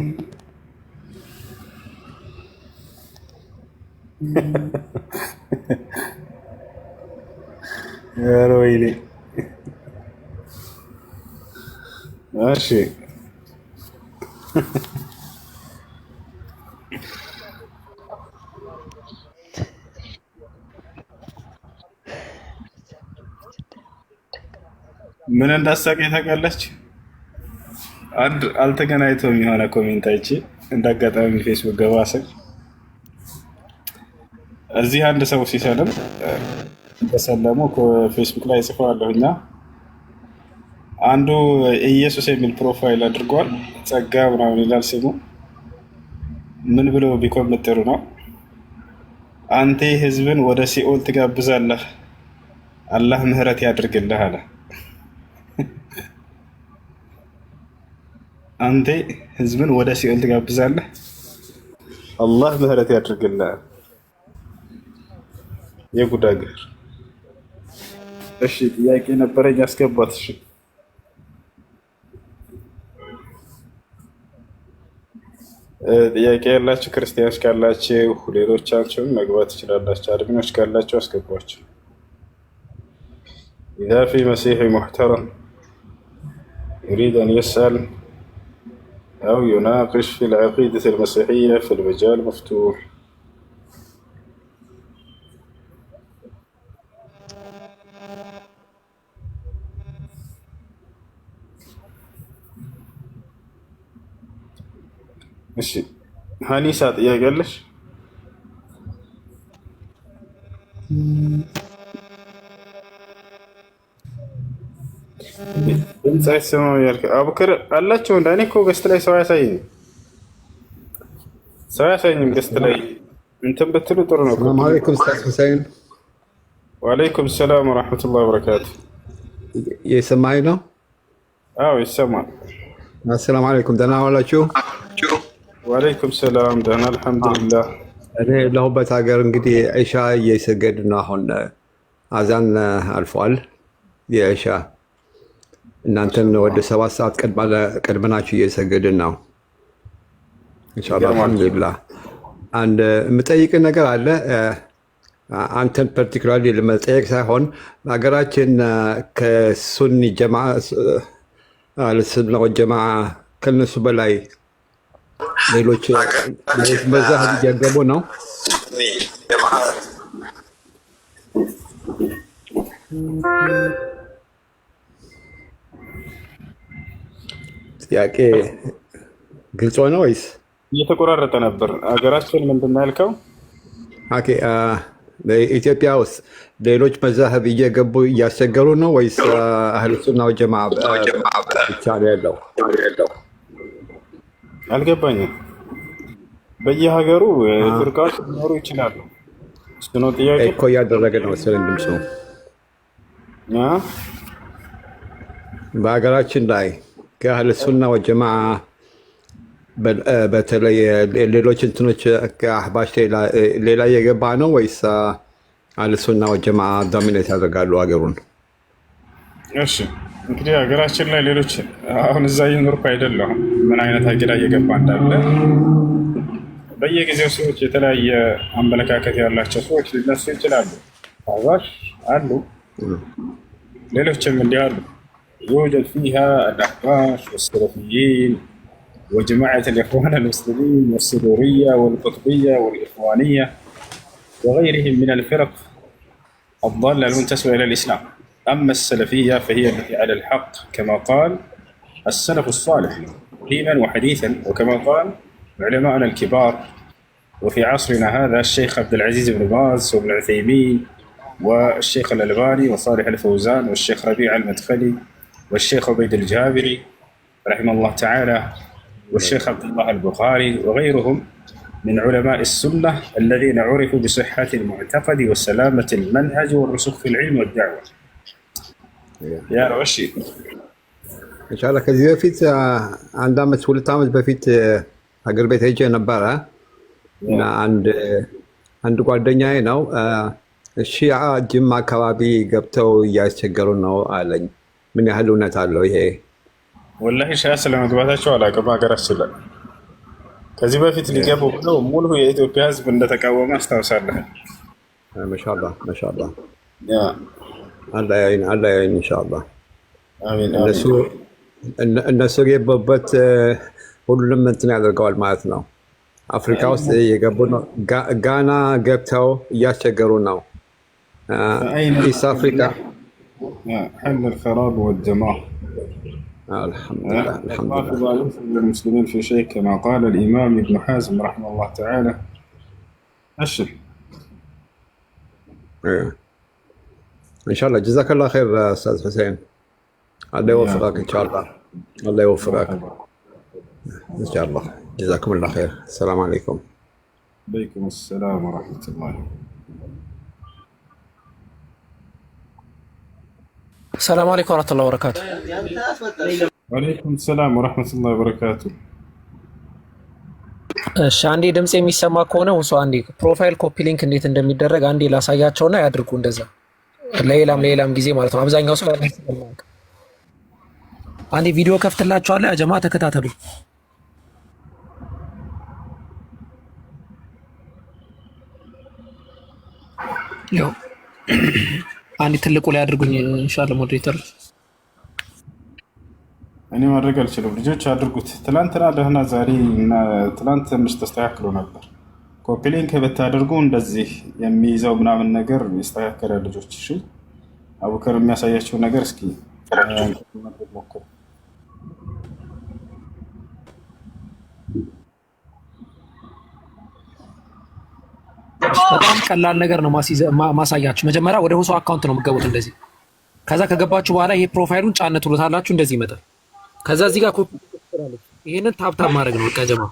ኧረ ወይኔ። እሺ ምን እንዳሳቀኝ ታውቃለች? አንድ አልተገናኝቶም የሆነ ኮሜንት አይቼ እንዳጋጣሚ ፌስቡክ ገባ ስል እዚህ አንድ ሰው ሲሰልም ተሰለሙ ፌስቡክ ላይ ጽፈዋለሁና አንዱ ኢየሱስ የሚል ፕሮፋይል አድርጓል። ጸጋ ምናምን ይላል ስሙ። ምን ብሎ ቢኮመንት ጥሩ ነው? አንተ ህዝብን ወደ ሲኦል ትጋብዛለህ፣ አላህ ምህረት ያድርግልህ አለ። አንተ ህዝብን ወደ ሲኦል ትጋብዛለህ፣ አላህ ምህረት ያድርግልህ። የጉድ አገር። እሺ ጥያቄ ነበረኝ አስገባት። እሺ ጥያቄ ያላችሁ ክርስቲያኖች ካላችሁ ሌሎቻችሁም መግባት ትችላላችሁ። አድሚኖች ካላችሁ አስገቧቸው። إذا في مسيحي محترم يريد أن يسأل أو يناقش في العقيدة المسيحية في المجال مفتوح. እሺ ሀኒሳ ጥያቄ አለሽ? ድምፅ አይሰማም ያልክ አቡከር አላቸው። እንደ እኔ እኮ ገስት ላይ ሰው አያሳይኝም። ገስት ላይ እንትን ብትሉ ጥሩ ነው። ሰላም አለይኩም ኡስታዝ ሁሴን። ወአለይኩም ሰላም ወራህመቱላሂ ወበረካቱ። የሰማኝ ነው? አዎ ይሰማል። አሰላሙ አለይኩም። ደህና ዋላችሁ? ወአለይኩም ሰላም። ደህና አልሐምዱሊላህ። እኔ ለሁበት ሀገር እንግዲህ ኢሻ እየሰገድን ነው። አሁን አዛን አልፏል የኢሻ። እናንተም ወደ 7 ሰዓት ቀድመናችሁ እየሰገድን ነው ኢንሻአላህ። አልሐምዱሊላህ። አንድ የምጠይቅ ነገር አለ። አንተን ፓርቲኩላርሊ ለመጠየቅ ሳይሆን ሀገራችን ከሱኒ ጀማዓ አልሱና ወልጀማዓ ከነሱ በላይ ሌሎች መዛህ እያገቡ ነው። ጥያቄ ግልጽ ነው ወይስ እየተቆራረጠ ነበር? ሀገራችን ምንድን ነው ያልከው? ኦኬ በኢትዮጵያ ውስጥ ሌሎች መዛህብ እየገቡ እያስቸገሩ ነው ወይስ አህሉ ሱና ወልጀማዓ ብቻ ነው ያለው? አልገባኝም። በየሀገሩ ፍርቃዎች ሊኖሩ ይችላሉ። እሱ ነው ጥያቄ እኮ እያደረገ ነው መሰለኝ ድምፁ። በሀገራችን ላይ ከአህሉ ሱና ወልጀማዓ በተለይ ሌሎች እንትኖች ከአህባሽ ሌላ እየገባ ነው ወይስ አህሉ ሱና ወልጀማዓ ዶሚኔት ያደርጋሉ ሀገሩን? እሺ እንግዲህ ሀገራችን ላይ ሌሎች አሁን እዛ እየኖርኩ አይደለሁም፣ ምን አይነት አቂዳ እየገባ እንዳለ በየጊዜው ሰዎች የተለያየ አመለካከት ያላቸው ሰዎች ሊነሱ ይችላሉ። አህባሽ አሉ፣ ሌሎችም እንዲህ አሉ። يوجد فيها الأحباش والسلفيين وجماعة الإخوان المسلمين والسرورية والقطبية والإخوانية وغيرهم من الفرق الضالة المنتسبة إلى الإسلام. أما السلفية فهي التي على الحق كما قال السلف الصالح قديما وحديثا، وكما قال علماءنا الكبار وفي عصرنا هذا الشيخ عبد العزيز بن باز وابن عثيمين والشيخ الألباني وصالح الفوزان والشيخ ربيع المدخلي والشيخ عبيد الجابري رحمه الله تعالى والشيخ عبد الله البخاري وغيرهم من علماء السنة الذين عرفوا بصحة المعتقد وسلامة المنهج والرسوخ في العلم والدعوة. يا رشي إن شاء الله كذي بفيت عندما سولت عامل بفيت أقرب بيت هيجي نبارة عند ጓደኛዬ ነው ሺዓ ጅማ አካባቢ ገብተው እያስቸገሩ ነው አለኝ። ምን ያህል እውነት አለው ይሄ? ወላሂ ሺዓ ስለመግባታቸው አላውቅም። ሀገራችን ላይ ከዚህ በፊት ሊገቡ ብለው ሙሉ የኢትዮጵያ ሕዝብ እንደተቃወመ አስታውሳለሁ። ማሻአላህ ማሻአላህ አላህ ያይን ኢንሻአላህ። አሚን። እነሱ የገቡበት ሁሉንም እንትን ያደርገዋል ማለት ነው። አፍሪካ ውስጥ የገቡ ነው። ጋና ገብተው እያስቸገሩ ነው። ኢስት አፍሪካ حل الخراب والدمار الحمد لله الحمد لله. لا يفضل المسلمين في شيء كما قال الإمام ابن حزم رحمه الله تعالى. أشر. إن شاء الله جزاك الله خير أستاذ حسين. الله يوفقك إن شاء الله. الله يوفقك إن شاء الله. جزاكم الله خير. السلام عليكم. عليكم السلام ورحمة الله. السلام عليكم ورحمة الله وبركاته. وعليكم السلام ورحمة الله وبركاته. እሺ አንዴ ድምጽ የሚሰማ ከሆነ ወሶ አንዴ ፕሮፋይል ኮፒ ሊንክ እንዴት እንደሚደረግ አንዴ ላሳያቸውና ያድርጉ እንደዛ ለሌላም ጊዜ ማለት ነው። አብዛኛው ሰው አንዴ ቪዲዮ ከፍትላችኋለሁ ያ ጀማ ተከታተሉ። ያው አንዴ ትልቁ ላይ አድርጉኝ ኢንሻአላህ ሞዴሬተር። እኔ ማድረግ አልችልም፣ ልጆች አድርጉት። ትላንትና ደህና ዛሬ እና ትላንት ትንሽ ተስተካክሎ ነበር። ኮፒ ሊንክ ብታደርጉ እንደዚህ የሚይዘው ምናምን ነገር ይስተካከላል ልጆች። እሺ አቡከር የሚያሳያቸው ነገር እስኪ ሞክሩ። በጣም ቀላል ነገር ነው ማሳያችሁ። መጀመሪያ ወደ ሁሱ አካውንት ነው የምትገቡት እንደዚህ። ከዛ ከገባችሁ በኋላ ይሄ ፕሮፋይሉን ጫን ትሉታላችሁ እንደዚህ ይመጣል። ከዛ እዚህ ጋር ኮፒ ትሰራለች። ይሄንን ታፕታፕ ማድረግ ነው በቃ ጀማ።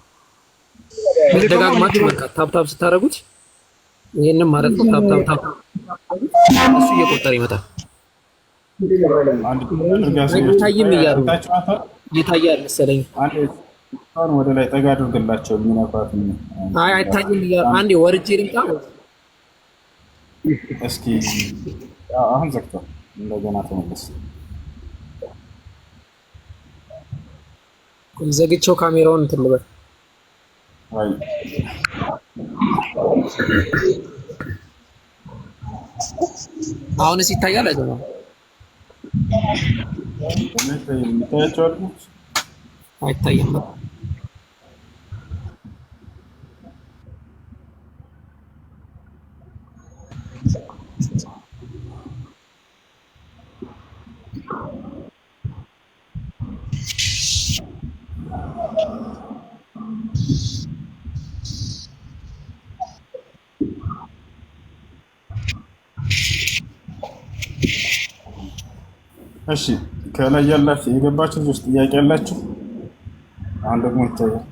ደጋግማችሁ በቃ ታፕታፕ ስታደርጉት ይሄንን ማለት ነው ታፕታፕ እሱ እየቆጠረ ይመጣል። አይታይም እያሉ ይታያል መሰለኝ። አሁን ወደ ላይ ጠጋ አድርግላቸው የሚነፋት አይ አይታይም እያሉ አንዴ ወርጄ ልምጣ እስኪ። አሁን ዘግቷል፣ እንደገና ተመለስ። ዘግቼው ካሜራውን እንትን ልበል። አይ አሁንስ ይታያል አይደል? አይታይም። እሺ ከላይ ያላችሁ የገባችሁ ውስጥ ጥያቄ ያላችሁ አሁን ደግሞ ይታያል።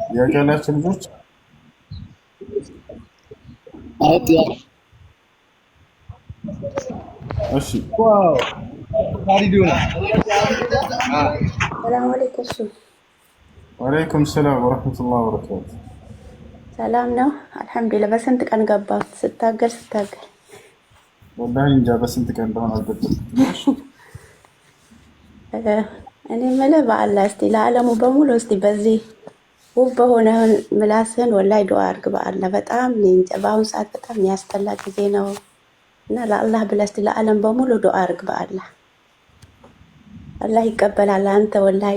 ጥያቄ ያላችሁ ልጆች እሺ ሰላም አለይኩም። ወአለይኩም ሰላም ወራህመቱላሂ ወበረካቱ። ሰላም ነው አልሐምዱሊላህ። በስንት ቀን ገባ ስታገል ወላሂ እንጃ በስንት ቀን እንደሆነ አልገባኝም። እኔ የምልህ በአላህ እስቲ ለዓለሙ በሙሉ እስቲ በዚህ ውብ በሆነ ምላስህን ወላሂ ዱዓ አድርግ በአላህ። በጣም እንጃ በአሁኑ ሰዓት በጣም የሚያስጠላ ጊዜ ነው እና ለአላህ ብለህ እስቲ ለዓለም በሙሉ ዱዓ አድርግ በአላህ። አላህ ይቀበላል። አንተ ወላሂ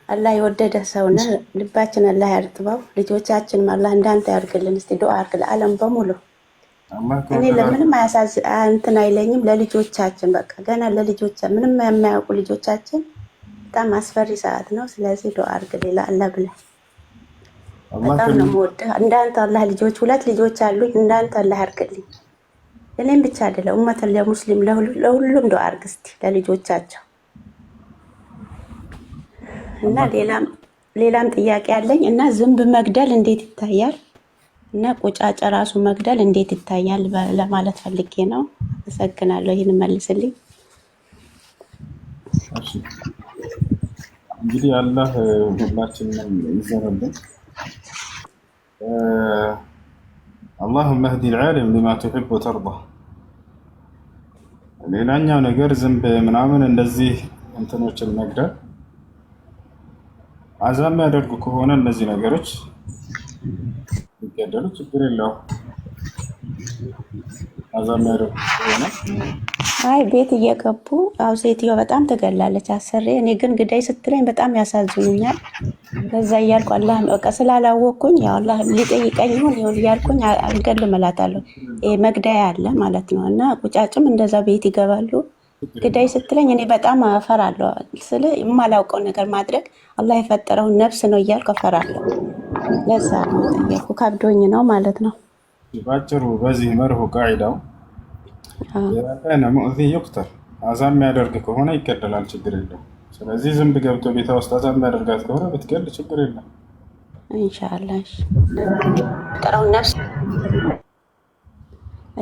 አላህ የወደደ ሰው ነህ። ልባችን አላህ ያርጥበው፣ ልጆቻችንም አላህ እንዳንተ ያርግልን። እስቲ ዱዓ አድርግ ለዓለም በሙሉ። እኔ ለምንም እንትን አይለኝም ለልጆቻችን፣ በቃ ገና ለልጆቻችን ምንም የማያውቁ ልጆቻችን በጣም አስፈሪ ሰዓት ነው። ስለዚህ ዱዓ አድርግልኝ ለአላህ ብለህ። በጣም ነው የምወድህ እንዳንተ አላህ። ልጆች 2 ልጆች አሉኝ፣ እንዳንተ አላህ ያርግልኝ። እኔም ብቻ አይደለም ኡመተል ለሙስሊም ለሁሉም ዱዓ አድርግ እስቲ ለልጆቻቸው። እና ሌላም ጥያቄ አለኝ እና ዝንብ መግደል እንዴት ይታያል እና ቁጫጫ ራሱ መግደል እንዴት ይታያል ለማለት ፈልጌ ነው። አመሰግናለሁ። ይህን መልስልኝ። እንግዲህ አላህ ሁላችንም ይዘንልን። اللهم اهدي العالم لما تحب وترضى። ሌላኛው ነገር ዝንብ ምናምን እንደዚህ እንትኖችን መግደል አዛም ያደርጉ ከሆነ እነዚህ ነገሮች ይገደሉ፣ ችግር የለውም። አዛም ያደርጉ ከሆነ አይ ቤት እየገቡ አው ሴትዮ በጣም ትገላለች አሰሬ። እኔ ግን ግዳይ ስትለኝ በጣም ያሳዝኑኛል። በዛ እያልኩ አላህ በቃ ስላላወቅኩኝ ያው አላህ ሊጠይቀኝ ይሁን እያልኩኝ አልገልም እላታለሁ። ይሄ መግዳይ አለ ማለት ነው። እና ቁጫጭም እንደዛ ቤት ይገባሉ። ግዳይ ስትለኝ እኔ በጣም እፈራለሁ። ስለ የማላውቀው ነገር ማድረግ አላህ የፈጠረውን ነፍስ ነው እያልኩ እፈራለሁ። ለዛ ነው ጠየቁ። ከብዶኝ ነው ማለት ነው። ባጭሩ በዚህ መርሁ ቃዒዳው የራቀነ ሙእዚ ይቅተል አዛም የሚያደርግ ከሆነ ይገደላል፣ ችግር የለም። ስለዚህ ዝንብ ገብቶ ቤታ ውስጥ አዛም የሚያደርጋት ከሆነ ብትገል ችግር የለም ኢንሻአላህ። ጠራው ነፍስ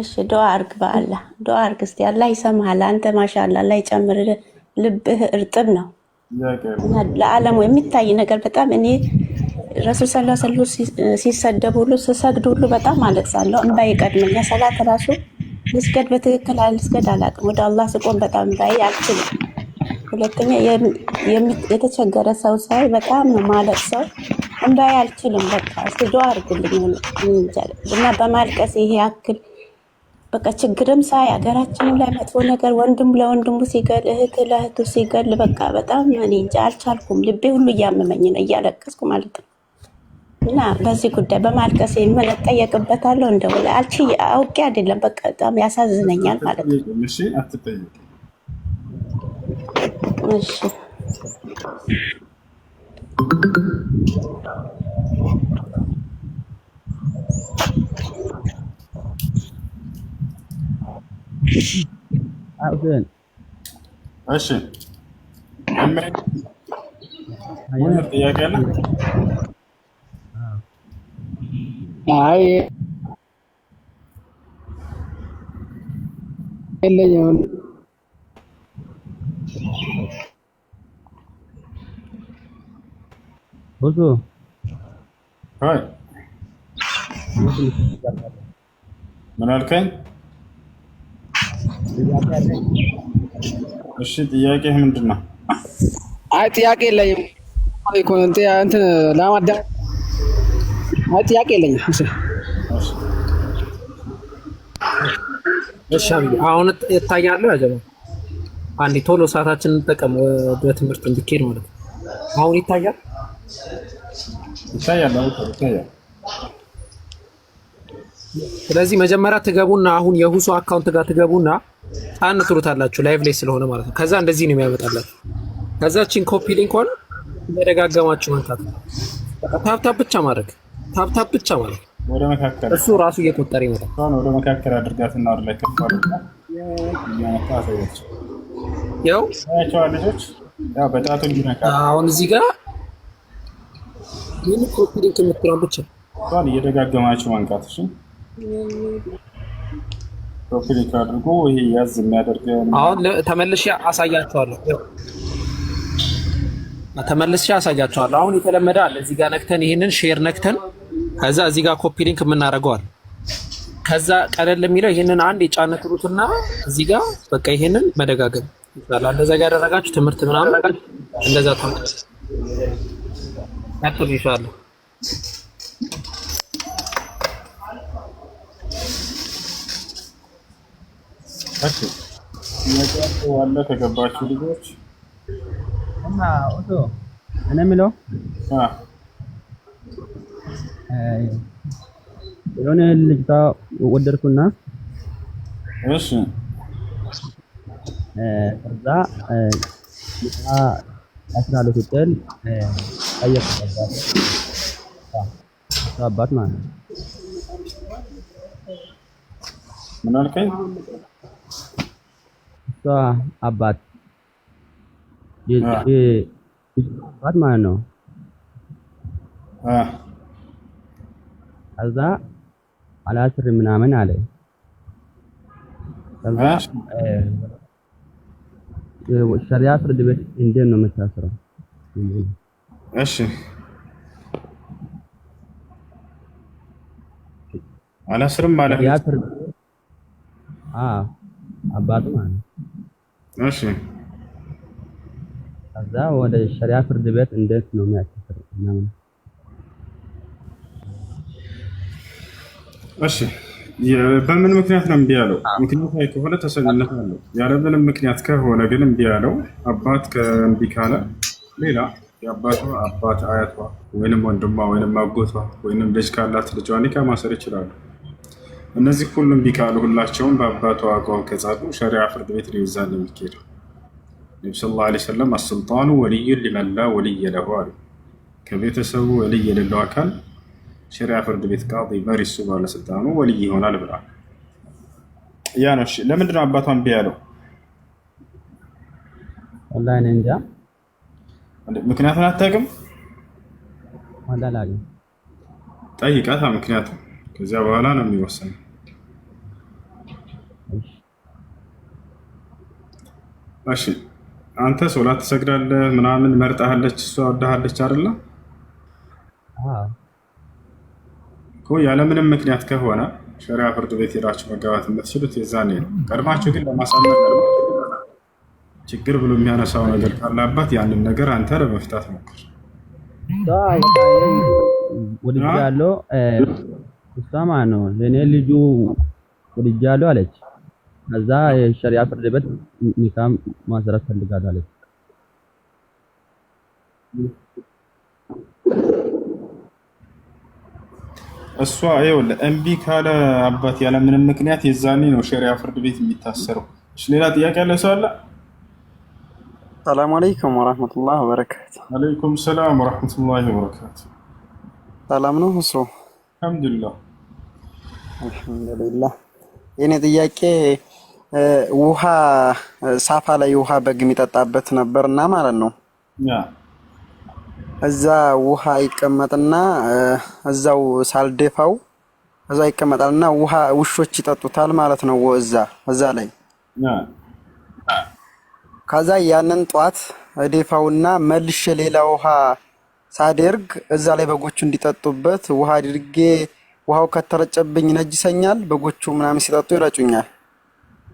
እሺ ዱዓ አርግ፣ በአላህ ዱዓ አርግ እስቲ። አላህ ይሰማሃል። አንተ ማሻአላህ አላህ ይጨምርልህ። ልብህ እርጥብ ነው። ለዓለሙ የሚታይ ነገር በጣም እኔ ረሱል ሰለላሁ ዐለይሂ ወሰለም ሲሰደቡ ሁሉ ሲሰግዱ ሁሉ በጣም አለቅሳለሁ። እንባዬ ይቀድመኛል። ሰላት ራሱ ልስገድ በትክክል አልስገድ አላውቅም። ወደ አላህ ስቆም በጣም እንባዬ አልችልም። ሁለተኛ የተቸገረ ሰው ሳይ በጣም ነው ማለቅሰው። እንባዬ አልችልም። በቃ እስቲ ዱዓ አድርጉልኝ እና በማልቀስ ይሄ ያክል በቃ ችግርም ሳይ ሀገራችንም ላይ መጥፎ ነገር ወንድም ለወንድሙ ሲገል እህት ለእህቱ ሲገል በቃ በጣም እኔ እንጃ አልቻልኩም። ልቤ ሁሉ እያመመኝ ነው እያለቀስኩ ማለት ነው። እና በዚህ ጉዳይ በማልቀስ ምን እጠየቅበታለሁ? እንደው አልቺ አውቄ አይደለም በቃ በጣም ያሳዝነኛል ማለት ነው። እሺ አትጠይቂ። እሺ አውዘን እሺ ምን ጥያቄ አለ? አይ የለኝም። ብዙ አይ ምን አልከኝ? እሺ ጥያቄህ ምንድን ነው? አይ ጥያቄ የለኝም። እንትን ለማዳ አይ ጥያቄ የለኝም። እሺ አሁን ይታያል። አጀባ አንዴ ቶሎ ሰዓታችንን እንጠቀም ወደ ትምህርት እንድትሄድ ማለት ነው። አሁን ይታያል። ይታያል። ስለዚህ መጀመሪያ ትገቡና አሁን የሁሱ አካውንት ጋር ትገቡና ጫን ትሉታላችሁ ላይቭ ላይ ስለሆነ ማለት ነው። ከዛ እንደዚህ ነው የሚያመጣላችሁ። ከዛችን ኮፒ ሊንኳን እንደደጋገማችሁ መንካት ነው። ታፕታፕ ብቻ ማድረግ ወደ መካከል እሱ ራሱ እየቆጠረ ይመጣል። አሁን ወደ መካከል አድርጋትና ወደ ላይ ከፍ አድርጋ ያመጣ አሳያችሁ። ያው ልጆች ያው በጣቱ እንዲነካ አሁን እዚህ ጋር ይህን ኮፒ ሊንክ የምትለውን ብቻ እየደጋገማችሁ መንካት። እሺ ኮፒ ሊንክ አድርጎ ይሄ ያዝ የሚያደርግ አሁን ተመልሼ አሳያችኋለሁ። አሁን የተለመደ አለ እዚህ ጋር ነክተን ይሄንን ሼር ነክተን ከዛ እዚህ ጋር ኮፒ ሊንክ የምናደርገዋል። ከዛ ቀለል የሚለው ይሄንን አንድ የጫነ ትሩትና እዚህ ጋር በቃ ይሄንን መደጋገም ይችላል። እንደዛ ጋር ያደረጋችሁ ትምህርት ምናምን እንደዛ ተመልሶ ያጥሩ ይሻላል። እሺ ያለው አለ ከገባችሁ ልጆች እና ኦቶ እኔ የምለው የሆነ ልጅ ወደድኩና እሺ ከዛ አስራለ ሆቴል አባት ማለት ነው። ምን አልከኝ? እሷ አባት አባት ማለት ነው። ከዛ አላስር ምናምን አለ። ከዛ ሸሪዓ ፍርድ ቤት እንዴት ነው የምታስረው? እሺ አላስርም ማለት አባቱ ማለት ነው። እሺ ከዛ ወደ ሸሪዓ ፍርድ ቤት እንዴት ነው የሚያስረው ምናምን? እሺ በምን ምክንያት ነው እምቢ ያለው? ምክንያታዊ ከሆነ ተሰሚነት አለው። ያለምንም ምክንያት ከሆነ ግን እምቢ ያለው አባት ከእምቢ ካለ ሌላ የአባቷ አባት አያቷ ወይንም ወንድሟ ወይንም አጎቷ ወይንም ልጅ ካላት ልጇ ኒካ ማሰር ይችላሉ። እነዚህ ሁሉ እምቢ ካሉ ሁላቸውም በአባቷ አቋም ከጻዱ ሸሪዓ ፍርድ ቤት ሊይዛል የሚካሄደው። ነቢ ሰለላሁ ዐለይሂ ወሰለም አስልጣኑ ወልዩን ሊመን ላ ወልየ ለሁ አሉ። ከቤተሰቡ ወልይ የሌለው አካል ሸሪዓ ፍርድ ቤት ቃዲ መሪ እሱ ባለስልጣኑ ወልይ ይሆናል ብለዋል። ያ ነው። ለምንድን ነው አባቷ እምቢ ያለው? ወላሂ እኔ እንጃ። ምክንያቱን አታውቅም? ወላሂ ጠይቃታ ምክንያቱም ከዚያ በኋላ ነው የሚወሰነው። እሺ አንተ ሶላት ትሰግዳለህ ምናምን መርጣሃለች እሷ ወዳሃለች አይደለ? እኮ ያለምንም ምክንያት ከሆነ ሸሪዓ ፍርድ ቤት ሄዳችሁ መጋባት የምትችሉት የዛኔ ነው። ቀድማችሁ ግን ለማሳመን ነው ችግር ብሎ የሚያነሳው ነገር ካለባት ያንን ነገር አንተ ለመፍታት ሞክር። ወድጃለሁ እሷ ማለት ነው እኔ ልጁ ወድጃለሁ አለች። ከዛ የሸሪዓ ፍርድ ቤት ኒካ ማሰራት ፈልጋለች አለች። እሷ ይኸውልህ እምቢ ካለ አባት ያለምንም ምክንያት የዛኔ ነው ሸሪዓ ፍርድ ቤት የሚታሰረው። እሺ ሌላ ጥያቄ ያለ ሰው አለ? ሰላም አለይኩም ወራህመቱላሂ ወበረካቱ። አለይኩም ሰላም ወራህመቱላሂ ወበረካቱ። ሰላም ነው እሱ? አልሐምዱሊላህ አልሐምዱሊላህ። የኔ ጥያቄ ውሃ ሳፋ ላይ ውሃ በግ የሚጠጣበት ነበርና ማለት ነው። እዛ ውሃ ይቀመጥና እዛው ሳልደፋው እዛ ይቀመጣልና ውሃ ውሾች ይጠጡታል ማለት ነው። እዛ ላይ ከዛ ያንን ጧት እደፋውና መልሼ ሌላ ውሃ ሳደርግ እዛ ላይ በጎቹ እንዲጠጡበት ውሃ አድርጌ ውሃው ከተረጨብኝ ነጅሰኛል። በጎቹ ምናምን ሲጠጡ ይረጩኛል።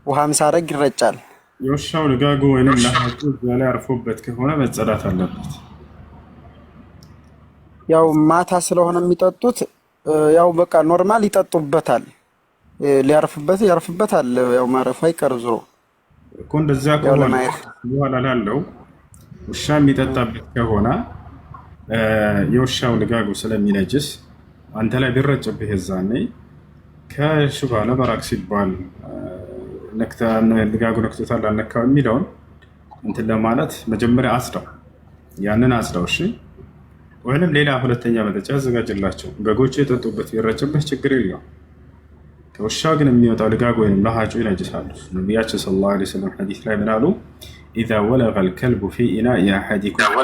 ውሃም ሳረግ ይረጫል። የውሻው ልጋጉ ወይንም ለሐቁ እዛ ላይ አርፎበት ከሆነ መጸዳት አለበት። ያው ማታ ስለሆነ የሚጠጡት ያው በቃ ኖርማል ይጠጡበታል። ሊያርፍበት ያርፍበታል። ያው ማረፍ አይቀር ዞሮ እኮ እንደዛ ከሆነ በኋላ ላለው ውሻ የሚጠጣበት ከሆነ የውሻው ልጋጉ ስለሚነጅስ አንተ ላይ ቢረጭብህ የዛኔ ከሽባ ለበራክ ሲባል ልጋጉ ነክቶታል አልነካው የሚለውን እንትን ለማለት መጀመሪያ አጽዳው፣ ያንን አጽዳው። እሺ ወይንም ሌላ ሁለተኛ መጠጫ ያዘጋጅላቸው። በጎቹ የጠጡበት ቢረጭብህ ችግር የለውም። ከውሻው ግን የሚወጣው ልጋጉ ወይም ለሃጩ ይነጅሳሉ። ነቢያችን ሰለላሁ ዐለይሂ ወሰለም ሐዲስ ላይ ምን አሉ? ኢዛ ወለገ ልከልቡ ፊ ኢናኢ አሐዲኩም